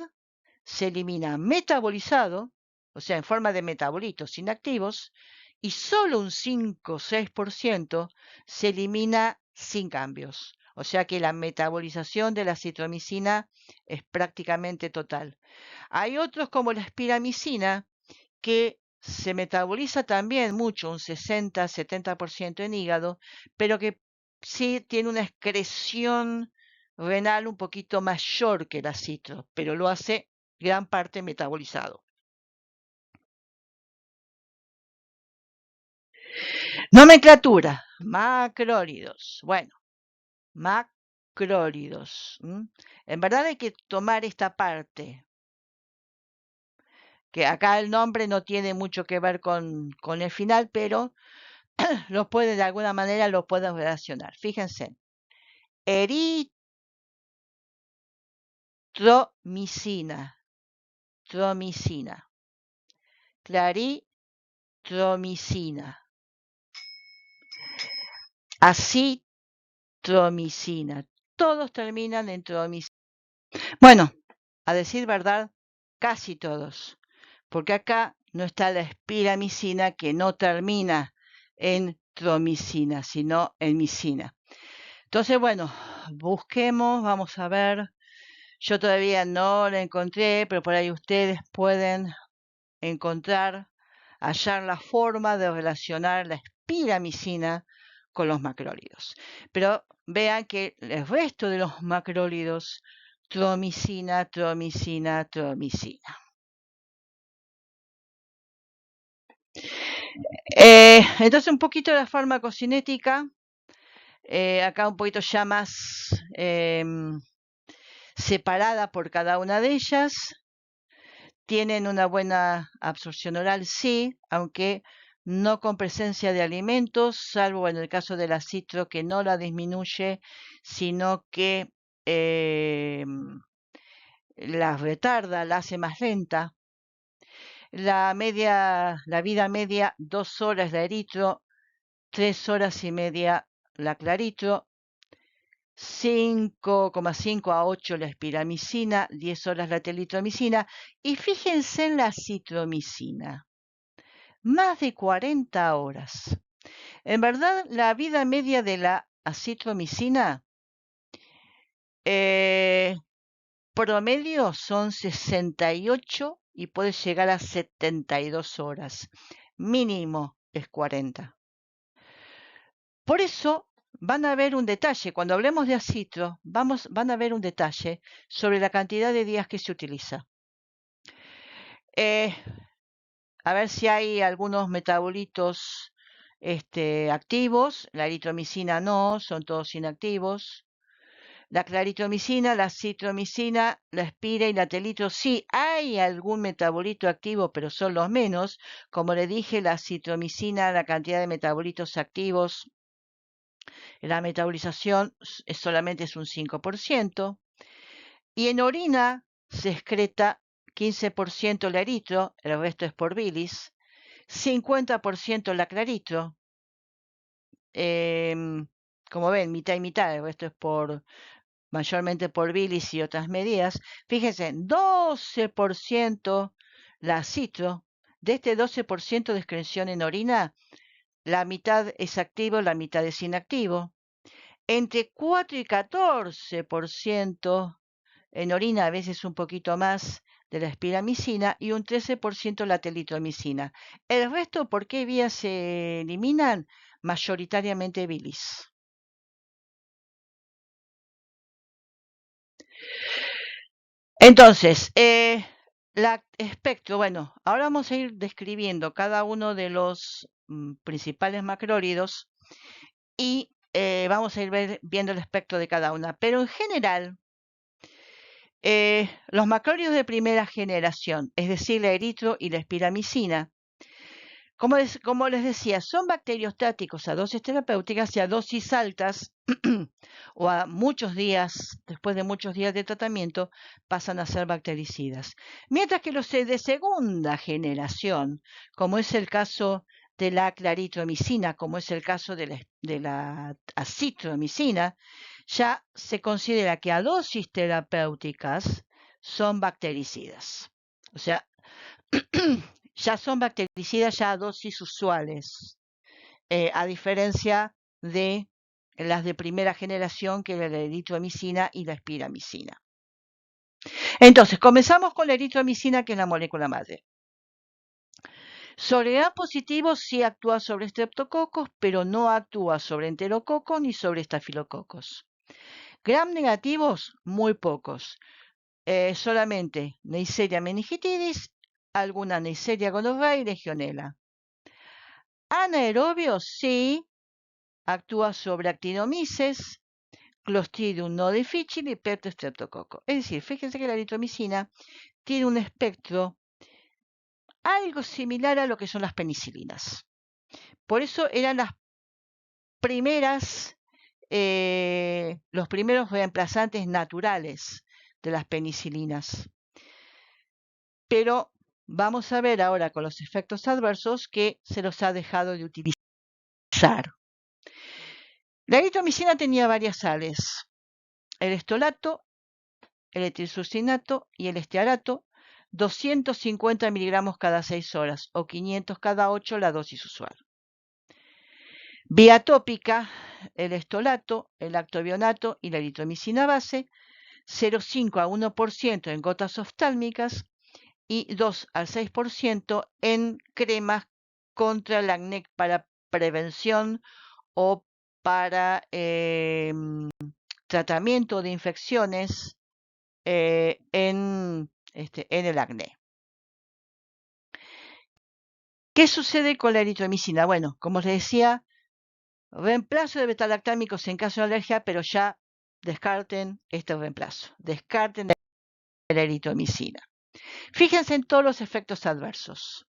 se elimina metabolizado, o sea, en forma de metabolitos inactivos, y solo un 5 o 6% se elimina sin cambios. O sea que la metabolización de la citromicina es prácticamente total. Hay otros como la espiramicina que se metaboliza también mucho, un 60-70% en hígado, pero que sí tiene una excreción renal un poquito mayor que la citro, pero lo hace gran parte metabolizado. Nomenclatura, macrólidos. Bueno, macrólidos. En verdad hay que tomar esta parte, que acá el nombre no tiene mucho que ver con el final, pero de alguna manera lo pueden relacionar. Fíjense, eritromicina, claritromicina, acitromicina, todos terminan en tromicina. Bueno, a decir verdad, casi todos, porque acá no está la espiramicina que no termina en tromicina, sino en micina. Entonces, bueno, busquemos, vamos a ver. Yo todavía no la encontré, pero por ahí ustedes pueden hallar la forma de relacionar la espiramicina con los macrólidos. Pero vean que el resto de los macrólidos, tromicina, tromicina, tromicina. Entonces un poquito de la farmacocinética, acá un poquito ya más separada por cada una de ellas. tienen una buena absorción oral, sí, aunque no con presencia de alimentos, salvo en el caso del acitro que no la disminuye, sino que la retarda, la hace más lenta. La vida media, 2 horas la eritro, 3 horas y media la claritro, 5,5 a 8 la espiramicina, 10 horas la telitromicina. Y fíjense en la citromicina, más de 40 horas. En verdad, la vida media de la acitromicina promedio son 68 y puede llegar a 72 horas. Mínimo es 40. Por eso van a ver un detalle. Cuando hablemos de acitro, van a ver un detalle sobre la cantidad de días que se utiliza. A ver si hay algunos metabolitos activos. La eritromicina no, son todos inactivos. La claritromicina, la citromicina, la espira y la telitro, sí hay algún metabolito activo, pero son los menos. Como le dije, la citromicina, la cantidad de metabolitos activos, la metabolización solamente es un 5%. Y en orina se excreta 15% la eritro, el resto es por bilis, 50% la claritro. Como ven, mitad y mitad, el resto es mayormente por bilis y otras medidas. Fíjense, 12% la citro. De este 12% de excreción en orina, la mitad es activo, la mitad es inactivo. Entre 4 y 14% en orina, a veces un poquito más, de la espiramicina y un 13% la telitromicina. El resto, ¿por qué vías se eliminan? Mayoritariamente bilis. Entonces, espectro, bueno, ahora vamos a ir describiendo cada uno de los principales macrólidos y vamos a ir viendo el espectro de cada una. Pero en general, los macrólidos de primera generación, es decir, la eritro y la espiramicina, como les decía, son bacteriostáticos a dosis terapéuticas y a dosis altas o a muchos días, después de muchos días de tratamiento, pasan a ser bactericidas. Mientras que los de segunda generación, como es el caso de la claritromicina, como es el caso de la acitromicina, ya se considera que a dosis terapéuticas son bactericidas. O sea, ya son bactericidas ya a dosis usuales, a diferencia de las de primera generación, que era la eritromicina y la espiramicina. Entonces, comenzamos con la eritromicina, que es la molécula madre. Sobre A positivo sí actúa sobre streptococos, pero no actúa sobre enterococos ni sobre estafilococos. Gram negativos, muy pocos. Solamente Neisseria meningitidis, alguna Neisseria gonorrhoeae y legionela. Anaerobios, sí, actúa sobre actinomyces, Clostridium no difficile y Peptostreptococcus. Es decir, fíjense que la eritromicina tiene un espectro algo similar a lo que son las penicilinas. Por eso eran las primeras, los primeros reemplazantes naturales de las penicilinas. Pero vamos a ver ahora con los efectos adversos que se los ha dejado de utilizar. La eritromicina tenía varias sales: el estolato, el etilsucinato y el estearato, 250 miligramos cada 6 horas o 500 cada 8, la dosis usual. Vía tópica, el estolato, el lactobionato y la eritromicina base, 0,5 a 1% en gotas oftálmicas y 2 al 6% en cremas contra el acné para prevención o para tratamiento de infecciones en el acné. ¿Qué sucede con la eritromicina? Bueno, como les decía, reemplazo de betalactámicos en caso de alergia, pero ya descarten este reemplazo. Descarten la eritromicina. Fíjense en todos los efectos adversos.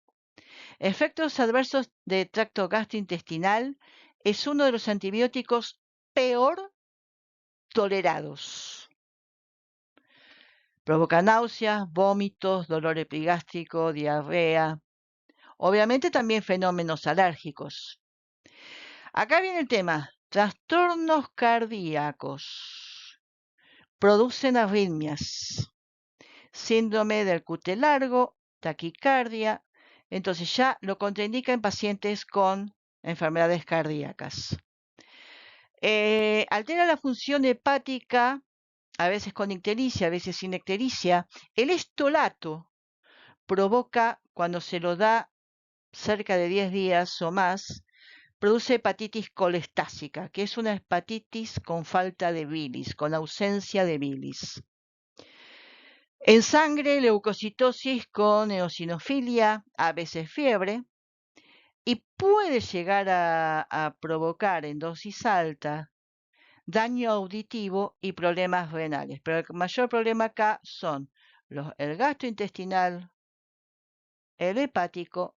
Efectos adversos de tracto gastrointestinal es uno de los antibióticos peor tolerados. Provoca náuseas, vómitos, dolor epigástrico, diarrea. Obviamente también fenómenos alérgicos. Acá viene el tema. Trastornos cardíacos. Producen arritmias. Síndrome del QT largo, taquicardia. Entonces ya lo contraindica en pacientes con enfermedades cardíacas. Altera la función hepática, a veces con ictericia, a veces sin ictericia. El estolato provoca, cuando se lo da cerca de 10 días o más, produce hepatitis colestásica, que es una hepatitis con falta de bilis, con ausencia de bilis. En sangre, leucocitosis con eosinofilia, a veces fiebre, y puede llegar a provocar en dosis alta daño auditivo y problemas renales. Pero el mayor problema acá son el gastrointestinal, el hepático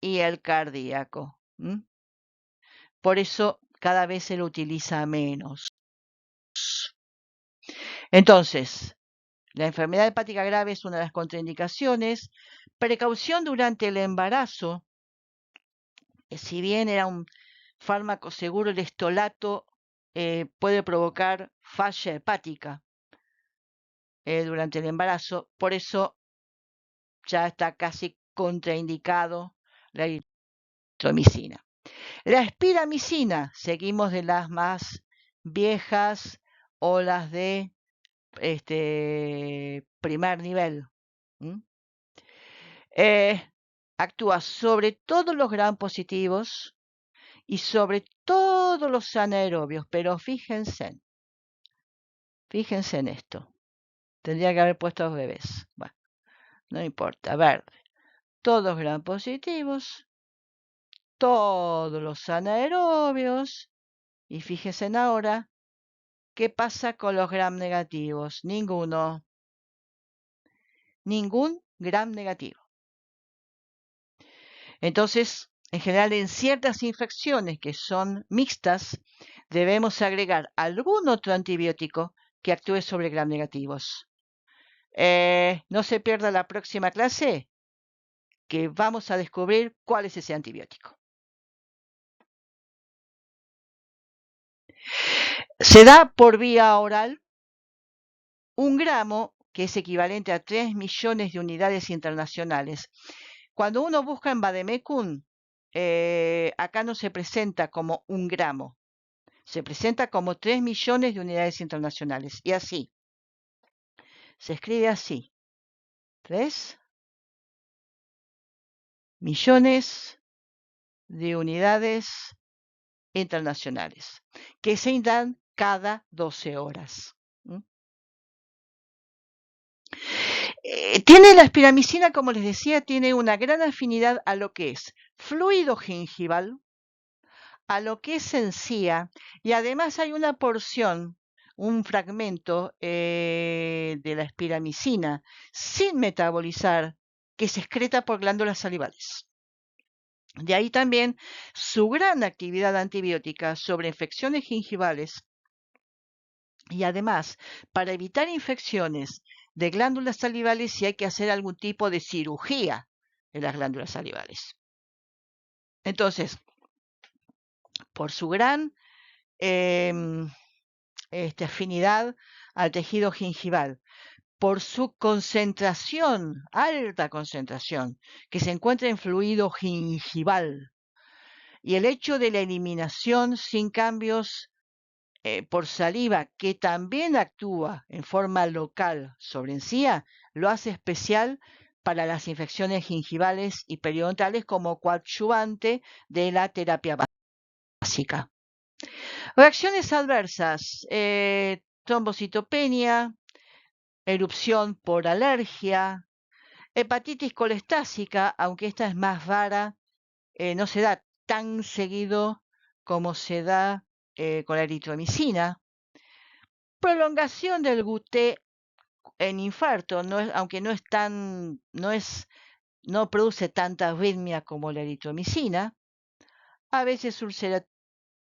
y el cardíaco. Por eso cada vez se lo utiliza menos. Entonces, la enfermedad hepática grave es una de las contraindicaciones. Precaución durante el embarazo. Si bien era un fármaco seguro, el estolato puede provocar falla hepática durante el embarazo. Por eso ya está casi contraindicado la eritromicina. La espiramicina, seguimos de las más viejas o las de primer nivel. Actúa sobre todos los gram positivos y todos los anaerobios, pero fíjense en esto. Tendría que haber puesto los bebés. Bueno, no importa. Verde. Todos gram positivos, todos los anaerobios. Y fíjense ahora, ¿qué pasa con los gram negativos? Ninguno. Ningún gram negativo. Entonces, en general, en ciertas infecciones que son mixtas, debemos agregar algún otro antibiótico que actúe sobre gram negativos. No se pierda la próxima clase, que vamos a descubrir cuál es ese antibiótico. Se da por vía oral 1 gramo, que es equivalente a 3 millones de unidades internacionales. Cuando uno busca en Vademecum, acá no se presenta como 1 gramo, se presenta como 3 millones de unidades internacionales. Y así, se escribe así, 3 millones de unidades internacionales, que se dan cada 12 horas. Tiene la espiramicina, como les decía, tiene una gran afinidad a lo que es fluido gingival, a lo que es encía, y además hay una porción, un fragmento de la espiramicina sin metabolizar que se excreta por glándulas salivales. De ahí también su gran actividad antibiótica sobre infecciones gingivales y además para evitar infecciones de glándulas salivales si hay que hacer algún tipo de cirugía en las glándulas salivales. Entonces, por su gran afinidad al tejido gingival, por su concentración, alta concentración, que se encuentra en fluido gingival, y el hecho de la eliminación sin cambios por saliva, que también actúa en forma local sobre encía, lo hace especial para las infecciones gingivales y periodontales como coadyuvante de la terapia básica. Reacciones adversas, trombocitopenia, erupción por alergia, hepatitis colestásica, aunque esta es más rara, no se da tan seguido como se da con la eritromicina. Prolongación del GUT en infarto, aunque no produce tanta arritmia como la eritromicina, a veces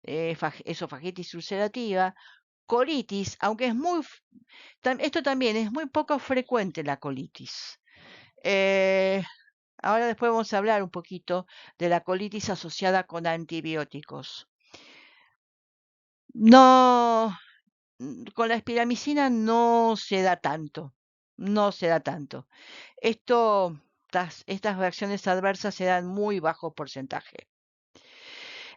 esofagitis ulcerativa, colitis, aunque esto también es muy poco frecuente la colitis. Ahora después vamos a hablar un poquito de la colitis asociada con antibióticos. No, con la espiramicina no se da tanto, no se da tanto. Estas reacciones adversas se dan muy bajo porcentaje.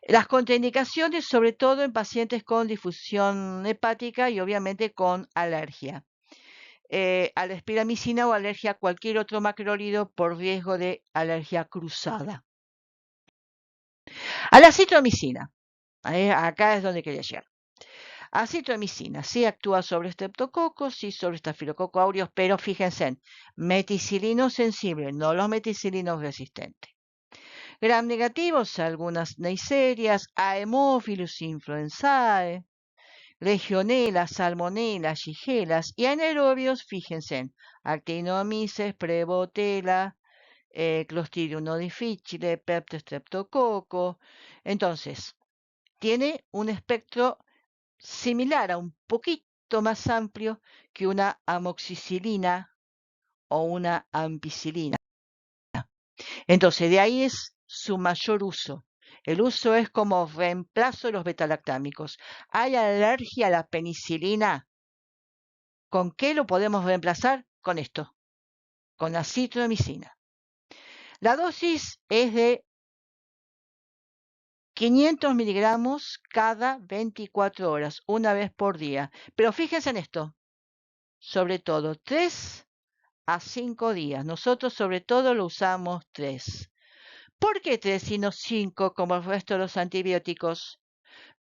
Las contraindicaciones, sobre todo en pacientes con difusión hepática y obviamente con alergia. A la espiramicina o alergia a cualquier otro macrólido por riesgo de alergia cruzada. A la citromicina. Acá es donde quería llegar. Acitromicina sí actúa sobre estreptococos, sí sobre estafilococo aureus, pero fíjense, meticilinos sensibles, no los meticilinos resistentes. Gram negativos, algunas neiserias, Haemophilus influenzae, Legionella, Salmonella, Shigelas y anaerobios, fíjense, Actinomyces, Prevotella, Clostridium difficile, Peptostreptococo. Entonces, tiene un espectro similar a un poquito más amplio que una amoxicilina o una ampicilina. Entonces, de ahí es su mayor uso. El uso es como reemplazo de los betalactámicos. ¿Hay alergia a la penicilina? ¿Con qué lo podemos reemplazar? Con esto, con la citromicina. La dosis es de 500 miligramos cada 24 horas, una vez por día. Pero fíjense en esto, sobre todo 3 a 5 días. Nosotros sobre todo lo usamos 3. ¿Por qué 3 y no 5 como el resto de los antibióticos?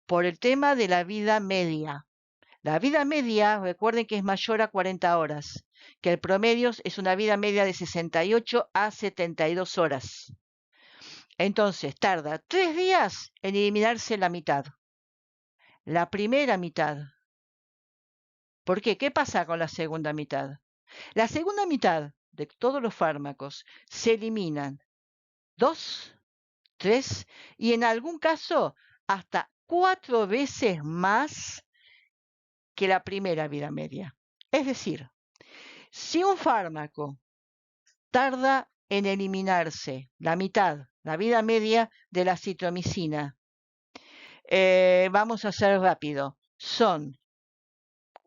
Por el tema de la vida media. La vida media, recuerden que es mayor a 40 horas, que el promedio es una vida media de 68 a 72 horas. Entonces, tarda 3 días en eliminarse la mitad. La primera mitad. ¿Por qué? ¿Qué pasa con la segunda mitad? La segunda mitad de todos los fármacos se eliminan 2, 3 y en algún caso hasta 4 veces más que la primera vida media. Es decir, si un fármaco tarda en eliminarse la mitad, la vida media de la citromicina, vamos a hacer rápido, son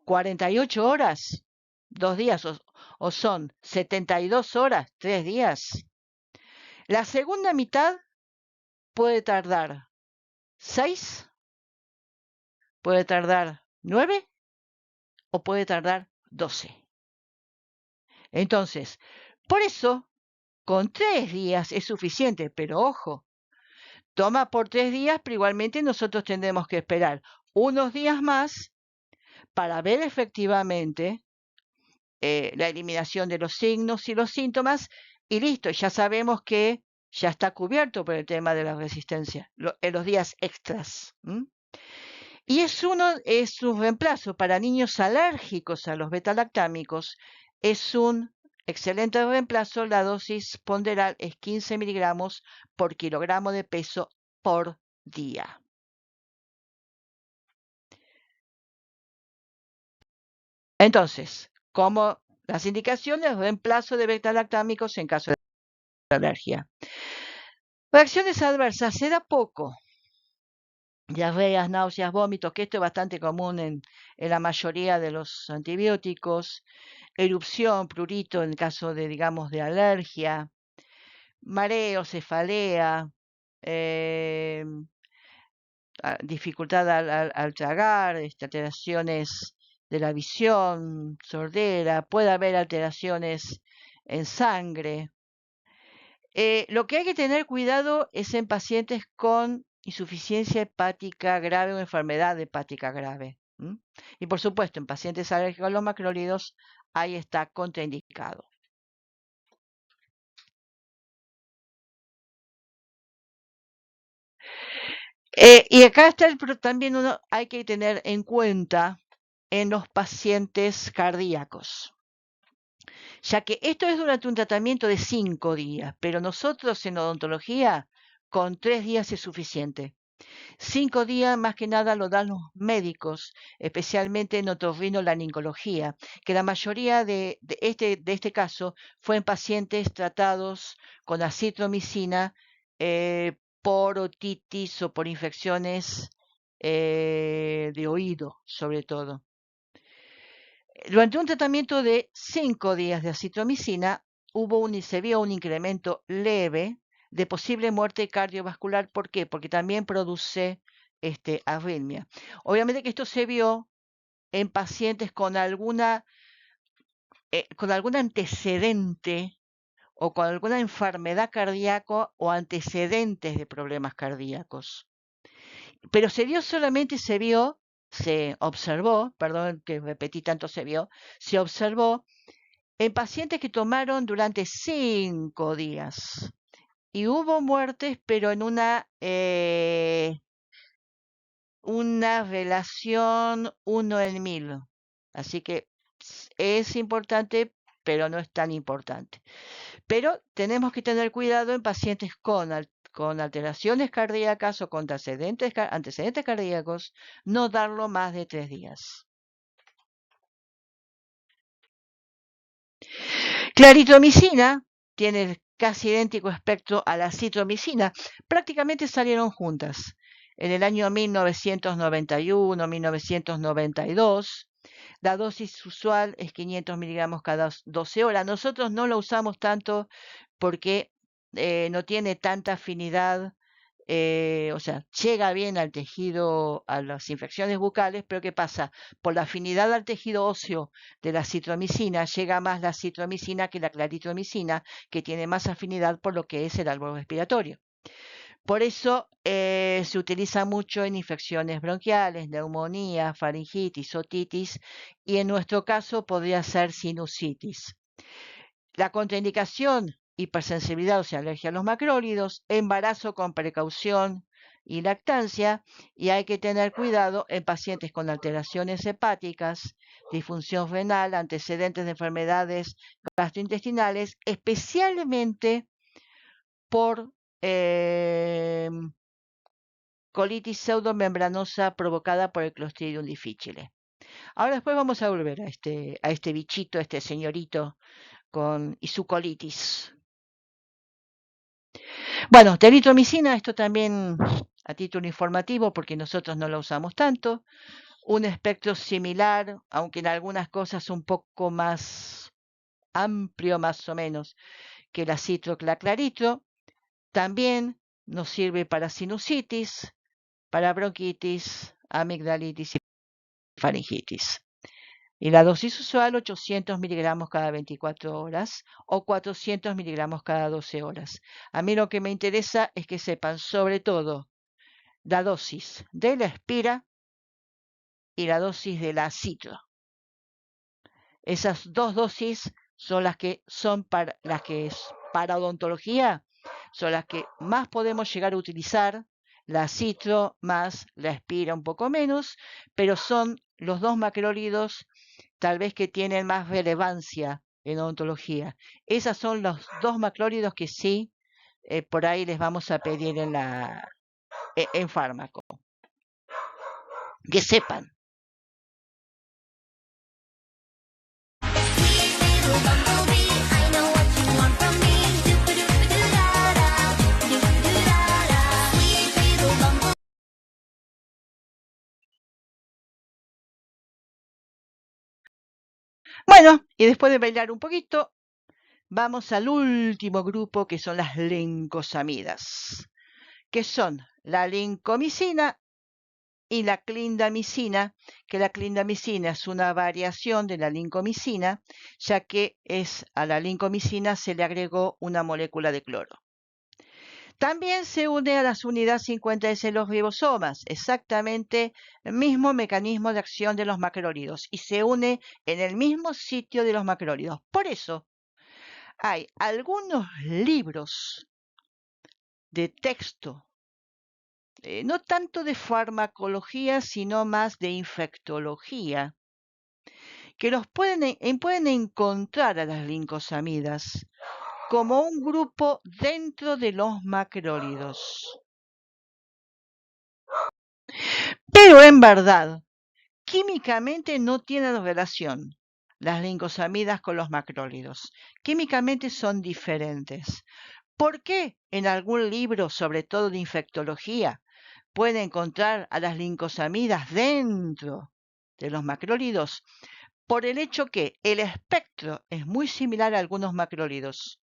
48 horas, 2 días, o son 72 horas, 3 días. La segunda mitad puede tardar 6, puede tardar 9 o puede tardar 12. Entonces, por eso, con 3 días es suficiente, pero ojo, toma por 3 días, pero igualmente nosotros tendremos que esperar unos días más para ver efectivamente la eliminación de los signos y los síntomas y listo, ya sabemos que ya está cubierto por el tema de la resistencia en los días extras. Y es un reemplazo para niños alérgicos a los betalactámicos, es un excelente reemplazo. La dosis ponderal es 15 miligramos por kilogramo de peso por día. Entonces, como las indicaciones, reemplazo de betalactámicos en caso de alergia. Reacciones adversas, se da poco. Diarreas, náuseas, vómitos, que esto es bastante común en la mayoría de los antibióticos. Erupción, prurito en caso de, digamos, de alergia. Mareo, cefalea. Dificultad al tragar, alteraciones de la visión, sordera, puede haber alteraciones en sangre. Lo que hay que tener cuidado es en pacientes con insuficiencia hepática grave o enfermedad hepática grave. Y por supuesto, en pacientes alérgicos a los macrólidos, ahí está contraindicado. Y acá está también hay que tener en cuenta en los pacientes cardíacos. ya que esto es durante un tratamiento de 5 días, pero nosotros en odontología con 3 días es suficiente. 5 días más que nada lo dan los médicos, especialmente en otorrinolaringología, que la mayoría de este caso fue en pacientes tratados con acitromicina por otitis o por infecciones de oído, sobre todo. Durante un tratamiento de 5 días de acitromicina se vio un incremento leve de posible muerte cardiovascular. ¿Por qué? Porque también produce arritmia. Obviamente que esto se vio en pacientes con algún antecedente o con alguna enfermedad cardíaca o antecedentes de problemas cardíacos. Pero se observó, perdón que repetí tanto se observó en pacientes que tomaron durante 5 días. Y hubo muertes, pero en una relación 1 en 1000. Así que es importante, pero no es tan importante. Pero tenemos que tener cuidado en pacientes con alteraciones cardíacas o con antecedentes cardíacos, no darlo más de 3 días. Claritromicina tiene casi idéntico espectro a la citromicina. Prácticamente salieron juntas en el año 1991, 1992. La dosis usual es 500 miligramos cada 12 horas. Nosotros no lo usamos tanto porque no tiene tanta afinidad, o sea, llega bien al tejido, a las infecciones bucales, pero ¿qué pasa? Por la afinidad al tejido óseo de la citromicina, llega más la citromicina que la claritromicina, que tiene más afinidad por lo que es el árbol respiratorio. Por eso se utiliza mucho en infecciones bronquiales, neumonía, faringitis, otitis y en nuestro caso podría ser sinusitis. La contraindicación, hipersensibilidad, o sea, alergia a los macrólidos, embarazo con precaución y lactancia, y hay que tener cuidado en pacientes con alteraciones hepáticas, disfunción renal, antecedentes de enfermedades gastrointestinales, especialmente por colitis pseudomembranosa provocada por el Clostridium difficile. Ahora después vamos a volver a este bichito, a este señorito y su colitis. Bueno, de eritromicina, esto también a título informativo, porque nosotros no lo usamos tanto. Un espectro similar, aunque en algunas cosas un poco más amplio, más o menos, que la citroclaclaritro. También nos sirve para sinusitis, para bronquitis, amigdalitis y faringitis. Y la dosis usual, 800 miligramos cada 24 horas o 400 miligramos cada 12 horas. A mí lo que me interesa es que sepan sobre todo la dosis de la espira y la dosis de la citro. Esas dos dosis son las que para odontología, son las que más podemos llegar a utilizar. La citro más la espira un poco menos, pero son los dos macrólidos tal vez que tienen más relevancia en odontología. Esos son los dos macrólidos que sí, por ahí les vamos a pedir en fármaco. Que sepan. Bueno, y después de bailar un poquito, vamos al último grupo que son las lincosamidas, que son la lincomicina y la clindamicina, que la clindamicina es una variación de la lincomicina, ya que a la lincomicina se le agregó una molécula de cloro. También se une a las unidades 50S de los ribosomas, exactamente el mismo mecanismo de acción de los macrólidos, y se une en el mismo sitio de los macrólidos. Por eso, hay algunos libros de texto, no tanto de farmacología, sino más de infectología, que los pueden encontrar a las lincosamidas como un grupo dentro de los macrólidos. Pero en verdad, químicamente no tienen relación las lincosamidas con los macrólidos. Químicamente son diferentes. ¿Por qué en algún libro, sobre todo de infectología, puede encontrar a las lincosamidas dentro de los macrólidos? Por el hecho que el espectro es muy similar a algunos macrólidos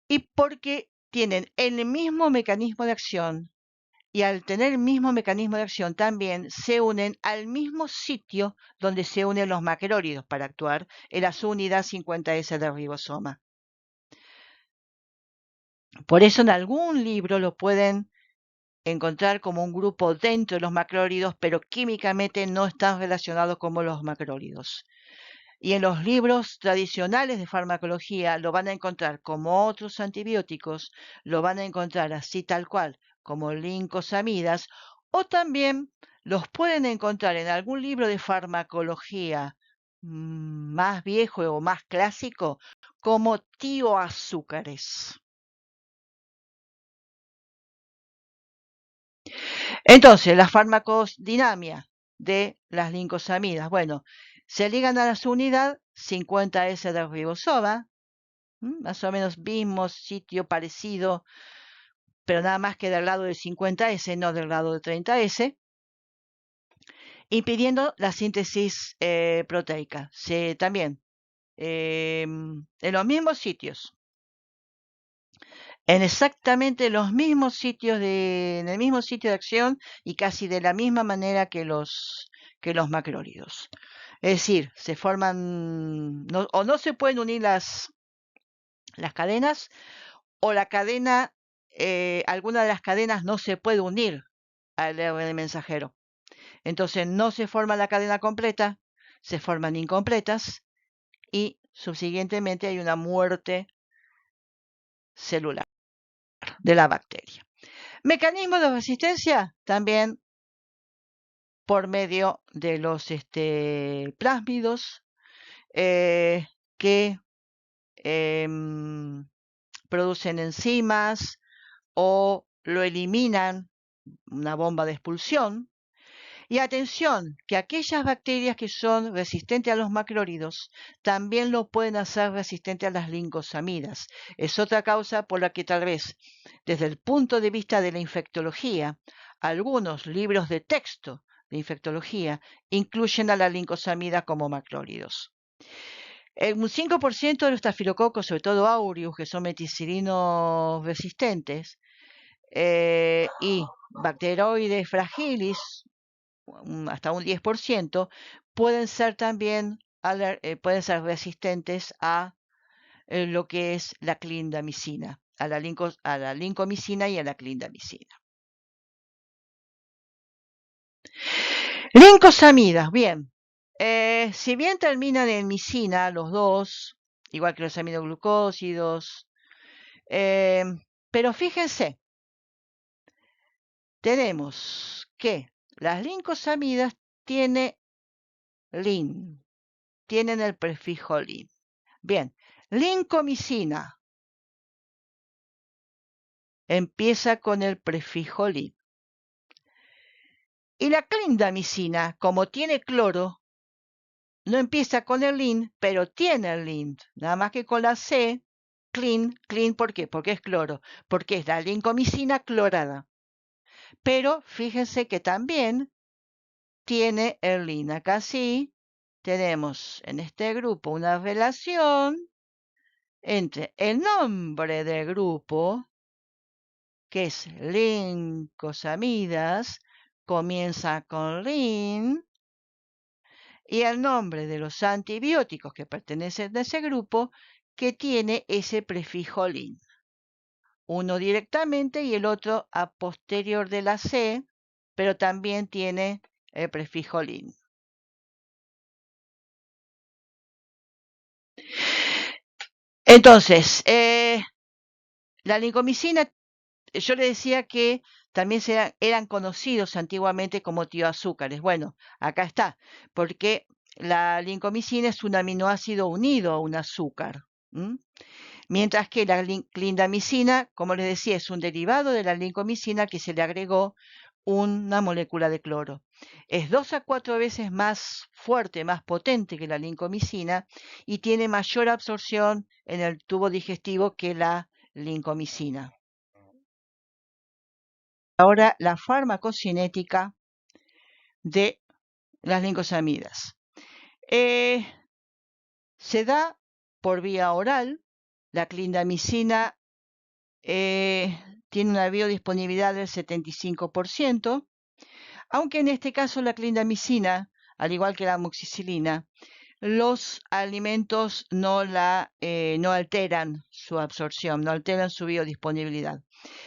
y porque tienen el mismo mecanismo de acción, y al tener el mismo mecanismo de acción también se unen al mismo sitio donde se unen los macrólidos para actuar en la subunidad 50S del ribosoma. Por eso en algún libro lo pueden encontrar como un grupo dentro de los macrólidos, pero químicamente no están relacionados como los macrólidos. Y en los libros tradicionales de farmacología lo van a encontrar como otros antibióticos, lo van a encontrar así tal cual, como lincosamidas, o también los pueden encontrar en algún libro de farmacología más viejo o más clásico como tioazúcares. Entonces, la farmacodinamia de las lincosamidas, bueno, se ligan a la subunidad 50S del ribosoma, más o menos mismo sitio parecido, pero nada más que del lado de 50S, no del lado de 30S, impidiendo la síntesis proteica. También en los mismos sitios, en exactamente los mismos sitios en el mismo sitio de acción y casi de la misma manera que los macrólidos. Es decir, se forman, o no se pueden unir las cadenas, o la cadena, alguna de las cadenas no se puede unir al RNA mensajero. Entonces no se forma la cadena completa, se forman incompletas y subsiguientemente hay una muerte celular de la bacteria. Mecanismo de resistencia también por medio de los plásmidos que producen enzimas o lo eliminan, una bomba de expulsión. Y atención, que aquellas bacterias que son resistentes a los macrólidos también lo pueden hacer resistente a las lincosamidas. Es otra causa por la que tal vez, desde el punto de vista de la infectología, algunos libros de texto de infectología incluyen a la lincosamida como macrólidos. Un 5% de los estafilococos, sobre todo aureus, que son meticilinos resistentes, y Bacteroides fragilis, hasta un 10%, pueden ser también pueden ser resistentes a lo que es la clindamicina, a la lincomicina y a la clindamicina. Lincosamidas, bien. Si bien terminan en micina los dos, igual que los aminoglucósidos, pero fíjense, tenemos que las lincosamidas tienen lin, tienen el prefijo lin. Bien, lincomicina empieza con el prefijo lin. Y la clindamicina, como tiene cloro, no empieza con el lin, pero tiene el lin. Nada más que con la C, clean, ¿por qué? Porque es cloro, porque es la lincomicina clorada. Pero fíjense que también tiene el lin. Acá sí tenemos en este grupo una relación entre el nombre del grupo, que es lincosamidas, comienza con lin, y el nombre de los antibióticos que pertenecen a ese grupo, que tiene ese prefijo lin. Uno directamente y el otro a posterior de la C, pero también tiene el prefijo lin. Entonces, la lincomicina, yo le decía que también eran conocidos antiguamente como tioazúcares. Bueno, acá está, porque la lincomicina es un aminoácido unido a un azúcar. Mientras que la clindamicina, como les decía, es un derivado de la lincomicina que se le agregó una molécula de cloro. Es 2 a 4 veces más fuerte, más potente que la lincomicina y tiene mayor absorción en el tubo digestivo que la lincomicina. Ahora, la farmacocinética de las lincosamidas. Se da por vía oral. La clindamicina tiene una biodisponibilidad del 75%, aunque en este caso la clindamicina, al igual que la amoxicilina, los alimentos no alteran su absorción, no alteran su biodisponibilidad.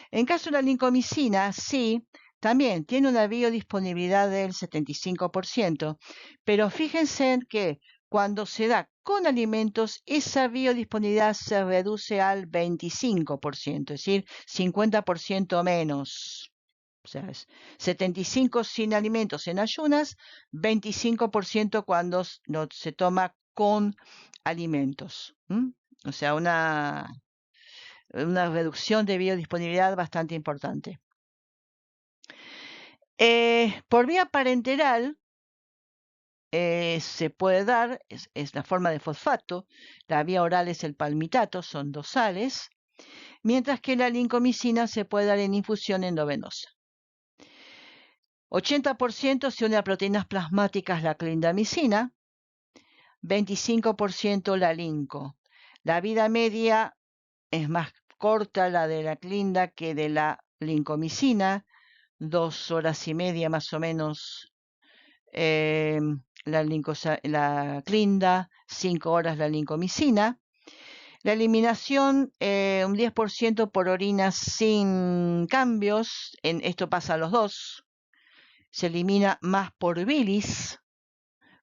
En caso de la lincomicina, sí, también tiene una biodisponibilidad del 75%, pero fíjense que cuando se da con alimentos, esa biodisponibilidad se reduce al 25%, es decir, 50% menos. O sea, es 75 sin alimentos en ayunas, 25% cuando se toma con alimentos. O sea, una reducción de biodisponibilidad bastante importante. Por vía parenteral se puede dar, es la forma de fosfato, la vía oral es el palmitato, son 2 sales, mientras que la lincomicina se puede dar en infusión endovenosa. 80% se une a proteínas plasmáticas la clindamicina, 25% la linco. La vida media es más corta la de la clinda que de la lincomicina, 2 horas y media más o menos la clinda, 5 horas la lincomicina. La eliminación, un 10% por orina sin cambios, esto pasa a los dos. Se elimina más por bilis,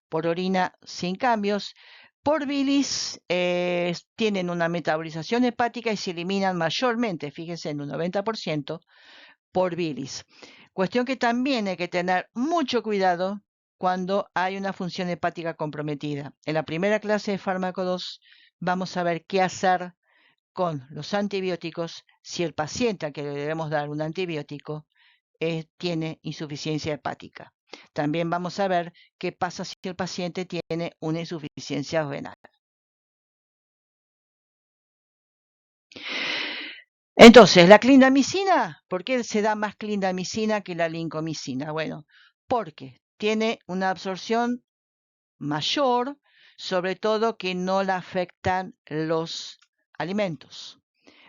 por orina sin cambios. Por bilis tienen una metabolización hepática y se eliminan mayormente, fíjense, en un 90% por bilis. Cuestión que también hay que tener mucho cuidado cuando hay una función hepática comprometida. En la primera clase de fármaco 2 vamos a ver qué hacer con los antibióticos si el paciente al que le debemos dar un antibiótico tiene insuficiencia hepática. También vamos a ver qué pasa si el paciente tiene una insuficiencia renal. Entonces, la clindamicina, ¿por qué se da más clindamicina que la lincomicina? Bueno, porque tiene una absorción mayor, sobre todo que no la afectan los alimentos.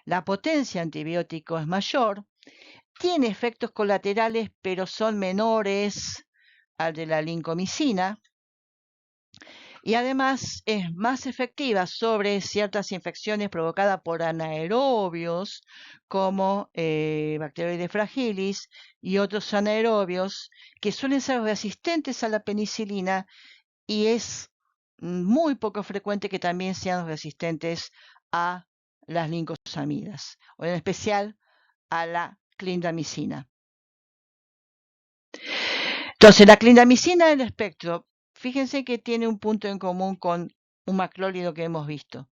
La potencia antibiótico es mayor, tiene efectos colaterales, pero son menores al de la lincomicina, y además es más efectiva sobre ciertas infecciones provocadas por anaerobios como Bacteroides fragilis y otros anaerobios que suelen ser resistentes a la penicilina y es muy poco frecuente que también sean resistentes a las lincosamidas, o en especial a la clindamicina. Entonces, la clindamicina del espectro, fíjense que tiene un punto en común con un macrólido que hemos visto.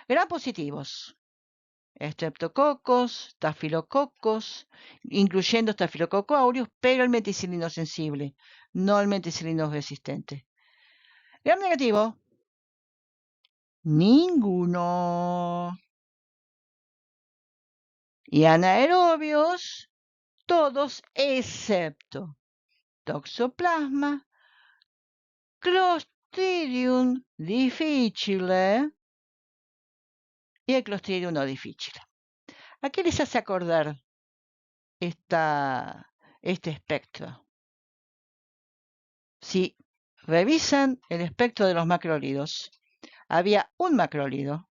Gram positivos, Streptococcus, Staphylococcus, incluyendo Staphylococcus aureus, pero el meticilino sensible, no el meticilino resistente. Gram negativo, ninguno. Y anaerobios, todos excepto Toxoplasma, Clostridium difficile y el Clostridium no difficile. ¿A qué les hace acordar este espectro? Si revisan el espectro de los macrólidos, había un macrólido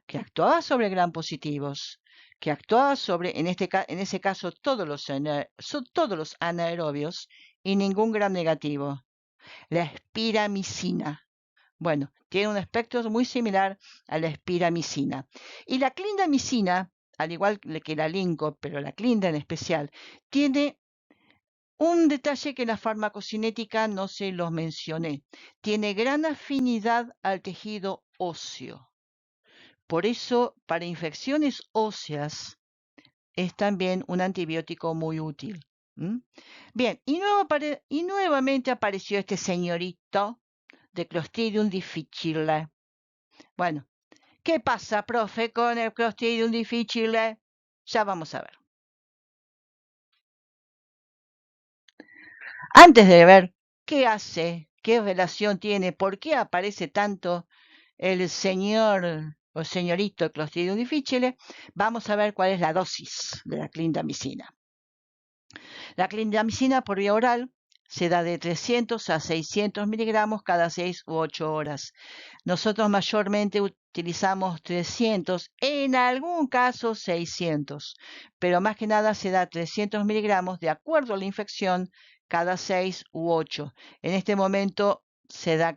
que actuaba sobre gram positivos, que actuaba sobre, en ese caso, todos los anaerobios y ningún gram negativo. La espiramicina. Bueno, tiene un espectro muy similar a la espiramicina. Y la clindamicina, al igual que la linco, pero la clinda en especial, tiene Un detalle que en la farmacocinética no se los mencioné. Tiene gran afinidad al tejido óseo. Por eso, para infecciones óseas, es también un antibiótico muy útil. Bien, y nuevamente apareció este señorito de Clostridium difficile. Bueno, ¿qué pasa, profe, con el Clostridium difficile? Ya vamos a ver. Antes de ver qué hace, qué relación tiene, por qué aparece tanto el señor o señorito Clostridium difficile, vamos a ver cuál es la dosis de la clindamicina. La clindamicina por vía oral se da de 300 a 600 miligramos cada 6 u 8 horas. Nosotros mayormente utilizamos 300, en algún caso 600, pero más que nada se da 300 miligramos de acuerdo a la infección cada 6 u 8. En este momento se da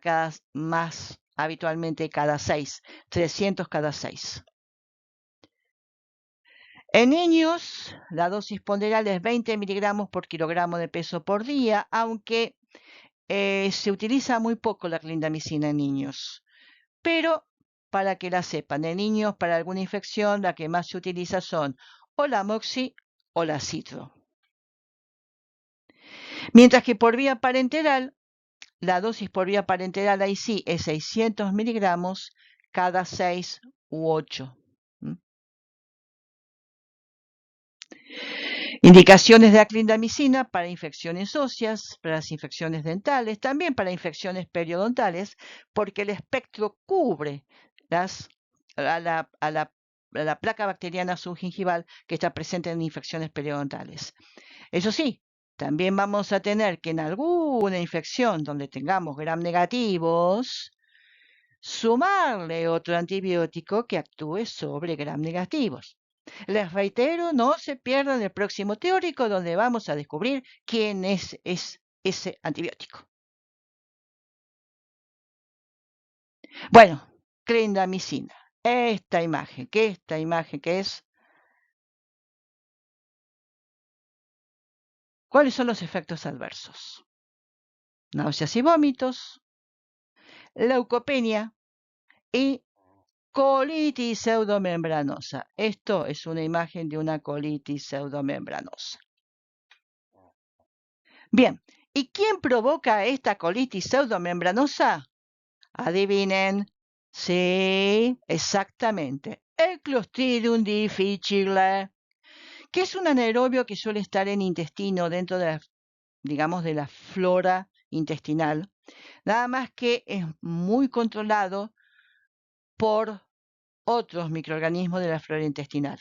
más habitualmente cada 6, 300 cada 6. En niños, la dosis ponderal es 20 miligramos por kilogramo de peso por día, aunque se utiliza muy poco la clindamicina en niños. Pero, para que la sepan, en niños para alguna infección la que más se utiliza son o la moxi o la citro. Mientras que por vía parenteral, la dosis por vía parenteral ahí sí es 600 miligramos cada 6 u 8. Indicaciones de la clindamicina para infecciones óseas, para las infecciones dentales, también para infecciones periodontales, porque el espectro cubre a la placa bacteriana subgingival que está presente en infecciones periodontales. Eso sí, también vamos a tener que en alguna infección donde tengamos gram negativos, sumarle otro antibiótico que actúe sobre gram negativos. Les reitero, no se pierdan el próximo teórico donde vamos a descubrir quién es ese antibiótico. Bueno, clindamicina. Esta imagen que es. ¿Cuáles son los efectos adversos? Náuseas y vómitos, leucopenia y colitis pseudomembranosa. Esto es una imagen de una colitis pseudomembranosa. Bien, ¿y quién provoca esta colitis pseudomembranosa? Adivinen. Sí, exactamente. El Clostridium difficile, que es un anaerobio que suele estar en intestino dentro de de la flora intestinal. Nada más que es muy controlado por otros microorganismos de la flora intestinal.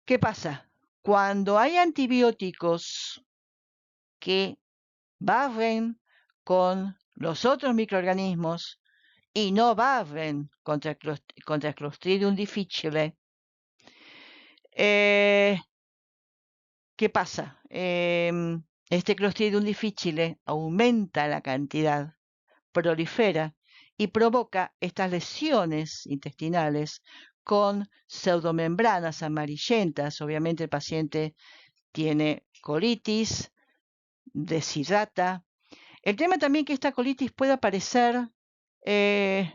¿Qué pasa? Cuando hay antibióticos que barren con los otros microorganismos y no barren contra el Clostridium difficile, ¿qué pasa? Este Clostridium difficile aumenta la cantidad, prolifera y provoca estas lesiones intestinales con pseudomembranas amarillentas. Obviamente el paciente tiene colitis, deshidrata. El tema también que esta colitis puede aparecer, creo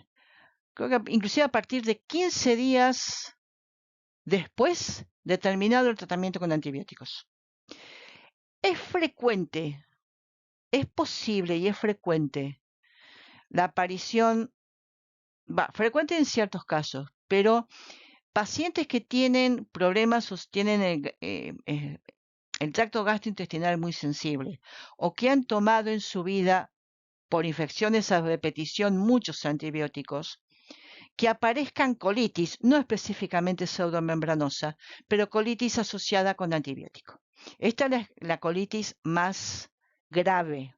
que inclusive a partir de 15 días después de terminado el tratamiento con antibióticos. Es frecuente, es posible y es frecuente la aparición, frecuente en ciertos casos, pero pacientes que tienen problemas o tienen el tracto gastrointestinal muy sensible o que han tomado en su vida por infecciones a repetición muchos antibióticos, que aparezcan colitis, no específicamente pseudomembranosa, pero colitis asociada con antibiótico. Esta es la colitis más grave.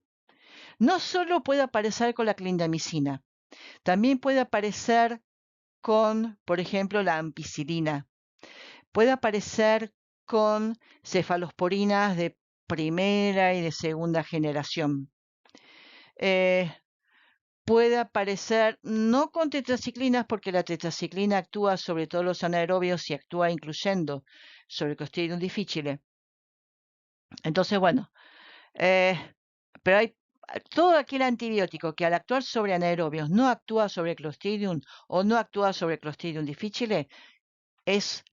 No solo puede aparecer con la clindamicina, también puede aparecer con, por ejemplo, la ampicilina. Puede aparecer con cefalosporinas de primera y de segunda generación. Puede aparecer no con tetraciclinas, porque la tetraciclina actúa sobre todos los anaerobios y actúa incluyendo sobre el Clostridium difficile. Entonces, bueno, pero hay todo aquel antibiótico que al actuar sobre anaerobios no actúa sobre Clostridium o no actúa sobre Clostridium difficile, es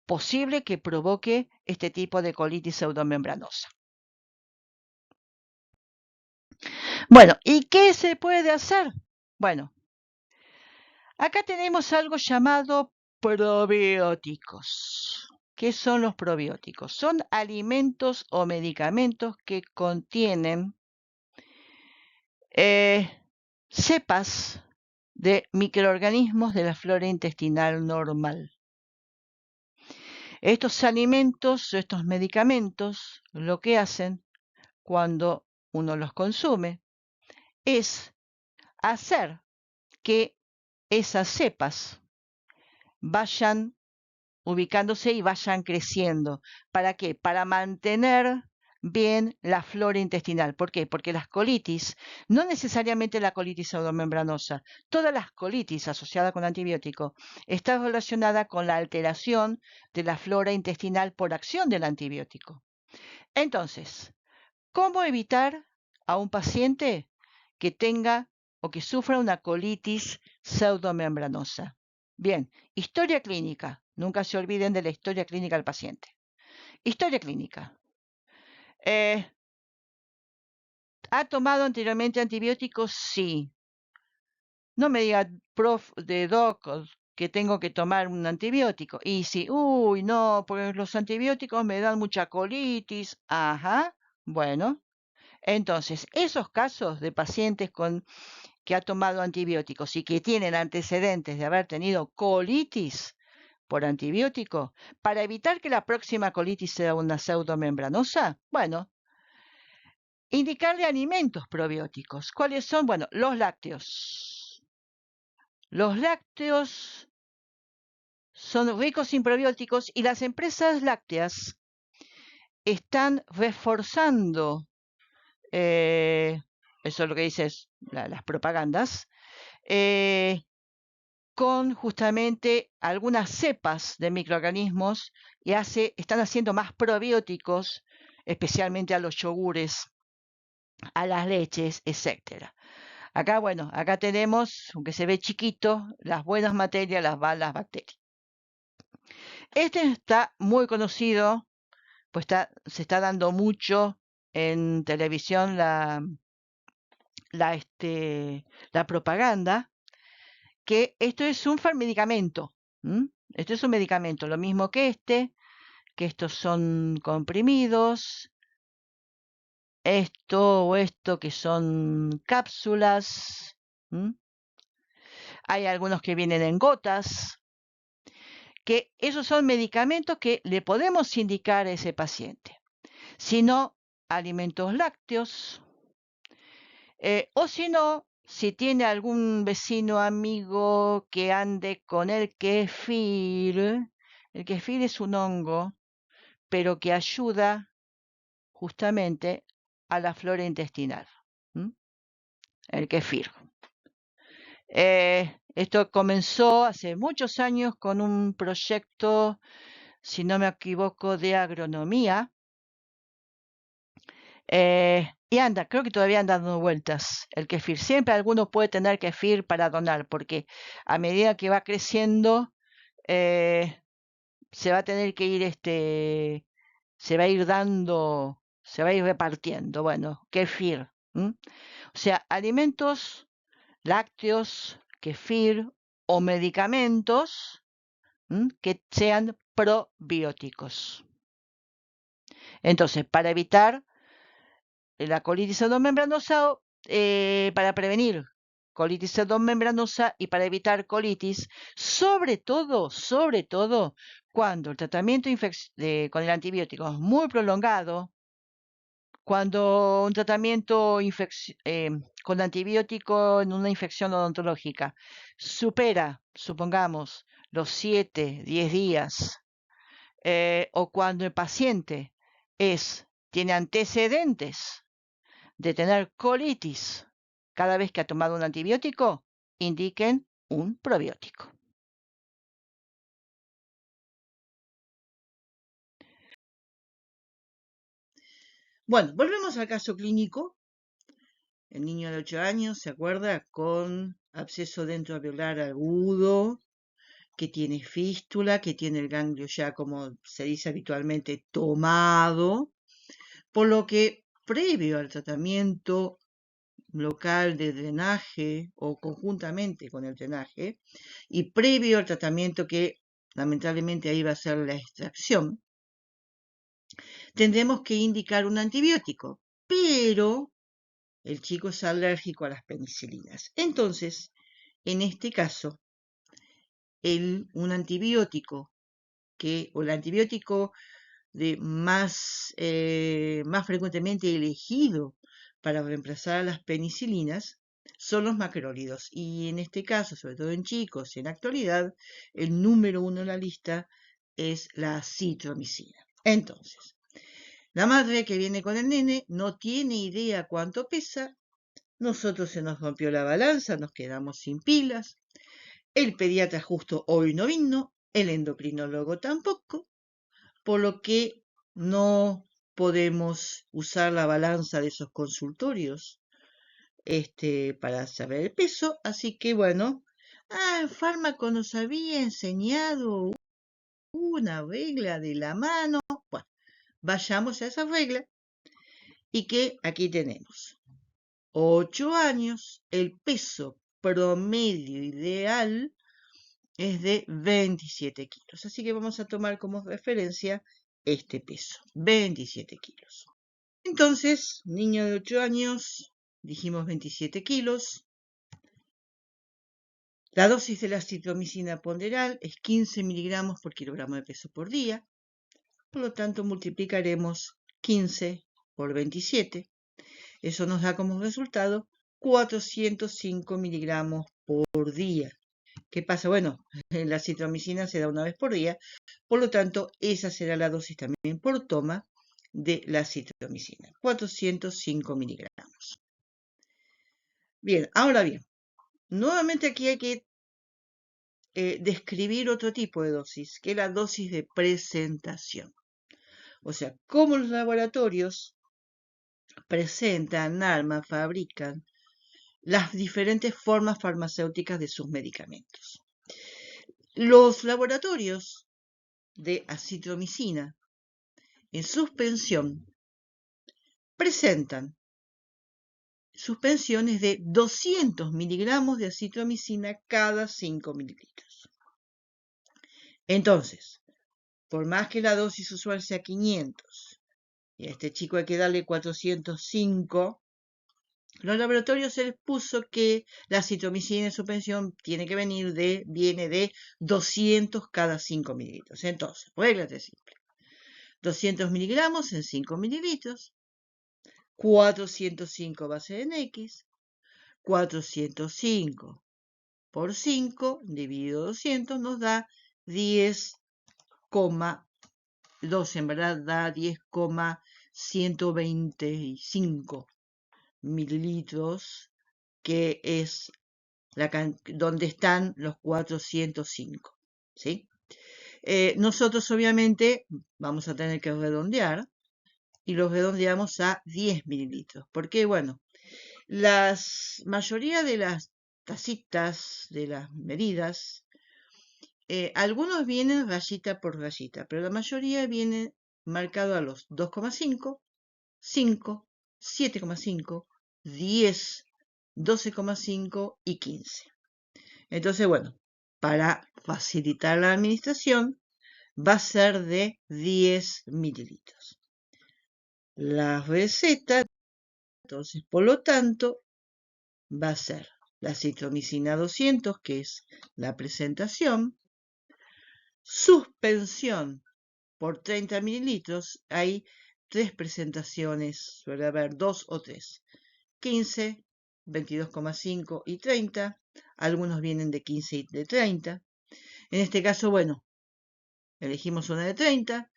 posible que provoque este tipo de colitis pseudomembranosa. Bueno, ¿y qué se puede hacer? Bueno, acá tenemos algo llamado probióticos. ¿Qué son los probióticos? Son alimentos o medicamentos que contienen cepas de microorganismos de la flora intestinal normal. Estos alimentos, estos medicamentos, lo que hacen cuando uno los consume es hacer que esas cepas vayan ubicándose y vayan creciendo. ¿Para qué? Para mantener bien la flora intestinal. ¿Por qué? Porque las colitis, no necesariamente la colitis pseudomembranosa, todas las colitis asociadas con antibiótico está relacionada con la alteración de la flora intestinal por acción del antibiótico. Entonces, ¿cómo evitar a un paciente que tenga o que sufra una colitis pseudomembranosa? Bien, historia clínica. Nunca se olviden de la historia clínica del paciente. Historia clínica. ¿Ha tomado anteriormente antibióticos? Sí. No me diga, prof, de doc, que tengo que tomar un antibiótico. Y sí, uy, no, porque los antibióticos me dan mucha colitis. Ajá, bueno. Entonces, esos casos de pacientes que ha tomado antibióticos y que tienen antecedentes de haber tenido colitis por antibiótico, para evitar que la próxima colitis sea una pseudomembranosa, bueno, indicarle alimentos probióticos. ¿Cuáles son? Bueno, los lácteos. Los lácteos son ricos en probióticos y las empresas lácteas están reforzando, eso es lo que dicen las propagandas, con justamente algunas cepas de microorganismos y están haciendo más probióticos, especialmente a los yogures, a las leches, etcétera. Acá, bueno, acá tenemos, aunque se ve chiquito, las buenas materias, las malas bacterias. Este está muy conocido, pues se está dando mucho en televisión la propaganda, que esto es un medicamento. Esto es un medicamento, lo mismo que estos son comprimidos, esto que son cápsulas. Hay algunos que vienen en gotas, que esos son medicamentos que le podemos indicar a ese paciente. Si no, alimentos lácteos, o si no, si tiene algún vecino amigo que ande con el kefir es un hongo, pero que ayuda justamente a la flora intestinal. El kefir. Esto comenzó hace muchos años con un proyecto, si no me equivoco, de agronomía. Y creo que todavía anda dando vueltas el kefir. Siempre alguno puede tener kefir para donar, porque a medida que va creciendo, se va a tener que ir, se va a ir dando, se va a ir repartiendo. Bueno, kefir. O sea, alimentos lácteos, kefir o medicamentos que sean probióticos. Entonces, para evitar la colitis pseudomembranosa, para prevenir colitis pseudomembranosa y para evitar colitis, sobre todo, cuando el tratamiento con el antibiótico es muy prolongado, cuando un tratamiento con antibiótico en una infección odontológica supera, supongamos, los 7, 10 días, o cuando el paciente tiene antecedentes de tener colitis cada vez que ha tomado un antibiótico, indiquen un probiótico. Bueno, volvemos al caso clínico. El niño de 8 años, ¿se acuerda? Con absceso dentroalveolar agudo, que tiene fístula, que tiene el ganglio ya, como se dice habitualmente, tomado, por lo que previo al tratamiento local de drenaje o conjuntamente con el drenaje y previo al tratamiento que lamentablemente ahí va a ser la extracción, tendremos que indicar un antibiótico, pero el chico es alérgico a las penicilinas. Entonces, en este caso, un antibiótico o el antibiótico más frecuentemente elegido para reemplazar a las penicilinas son los macrólidos. Y en este caso, sobre todo en chicos, en la actualidad, el número 1 en la lista es la acitromicina. Entonces, la madre que viene con el nene no tiene idea cuánto pesa. Nosotros se nos rompió la balanza, nos quedamos sin pilas. El pediatra justo hoy no vino, el endocrinólogo tampoco, por lo que no podemos usar la balanza de esos consultorios para saber el peso. Así que bueno, el fármaco nos había enseñado una regla de la mano. Bueno, vayamos a esa regla y que aquí tenemos 8 años, el peso promedio ideal es de 27 kilos. Así que vamos a tomar como referencia este peso, 27 kilos. Entonces, niño de 8 años, dijimos 27 kilos. La dosis de la acitromicina ponderal es 15 miligramos por kilogramo de peso por día. Por lo tanto, multiplicaremos 15 por 27. Eso nos da como resultado 405 miligramos por día. ¿Qué pasa? Bueno, la acitromicina se da una vez por día, por lo tanto, esa será la dosis también por toma de la acitromicina, 405 miligramos. Bien, ahora bien, nuevamente aquí hay que describir otro tipo de dosis, que es la dosis de presentación. O sea, cómo los laboratorios presentan, arman, fabrican las diferentes formas farmacéuticas de sus medicamentos. Los laboratorios de acitromicina en suspensión presentan suspensiones de 200 miligramos de acitromicina cada 5 mililitros. Entonces, por más que la dosis usual sea 500 y a este chico hay que darle 405, los laboratorios se les puso que la acitromicina en suspensión viene de 200 cada 5 mililitros. Entonces, regla simple. 200 miligramos en 5 mililitros, 405 base en X, 405 por 5 dividido 200 nos da 10,2, en verdad da 10,125 mililitros, que es donde están los 405, ¿sí? Nosotros obviamente vamos a tener que redondear y los redondeamos a 10 mililitros, porque bueno, la mayoría de las tacitas, de las medidas, algunos vienen rayita por rayita, pero la mayoría viene marcado a los 2,5, 5, 7,5, 10, 12,5 y 15. Entonces, bueno, para facilitar la administración, va a ser de 10 mililitros. La receta, entonces, por lo tanto, va a ser la acitromicina 200, que es la presentación, suspensión por 30 mililitros. Hay 3 presentaciones, suele haber 2 o 3, 15, 22,5 y 30. Algunos vienen de 15 y de 30. En este caso, bueno, elegimos una de 30.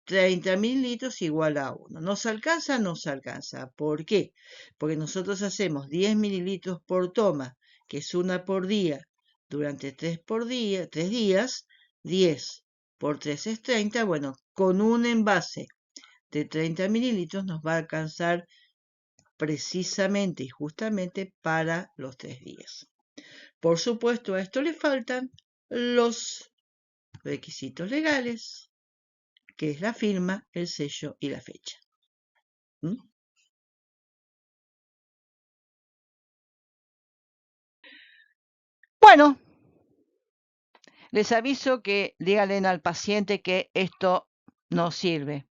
30 mililitros igual a 1. ¿Nos alcanza? Nos alcanza. ¿Por qué? Porque nosotros hacemos 10 mililitros por toma, que es una por día, durante 3 días. 10 por 3 es 30. Bueno, con un envase de 30 mililitros nos va a alcanzar precisamente y justamente para los 3 días. Por supuesto, a esto le faltan los requisitos legales, que es la firma, el sello y la fecha. ¿Mm? Bueno, les aviso que díganle al paciente que esto no sirve.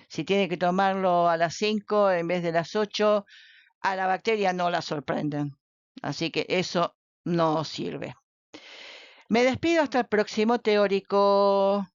Si tiene que tomarlo a las 5 en vez de las 8, a la bacteria no la sorprenden. Así que eso no sirve. Me despido hasta el próximo teórico.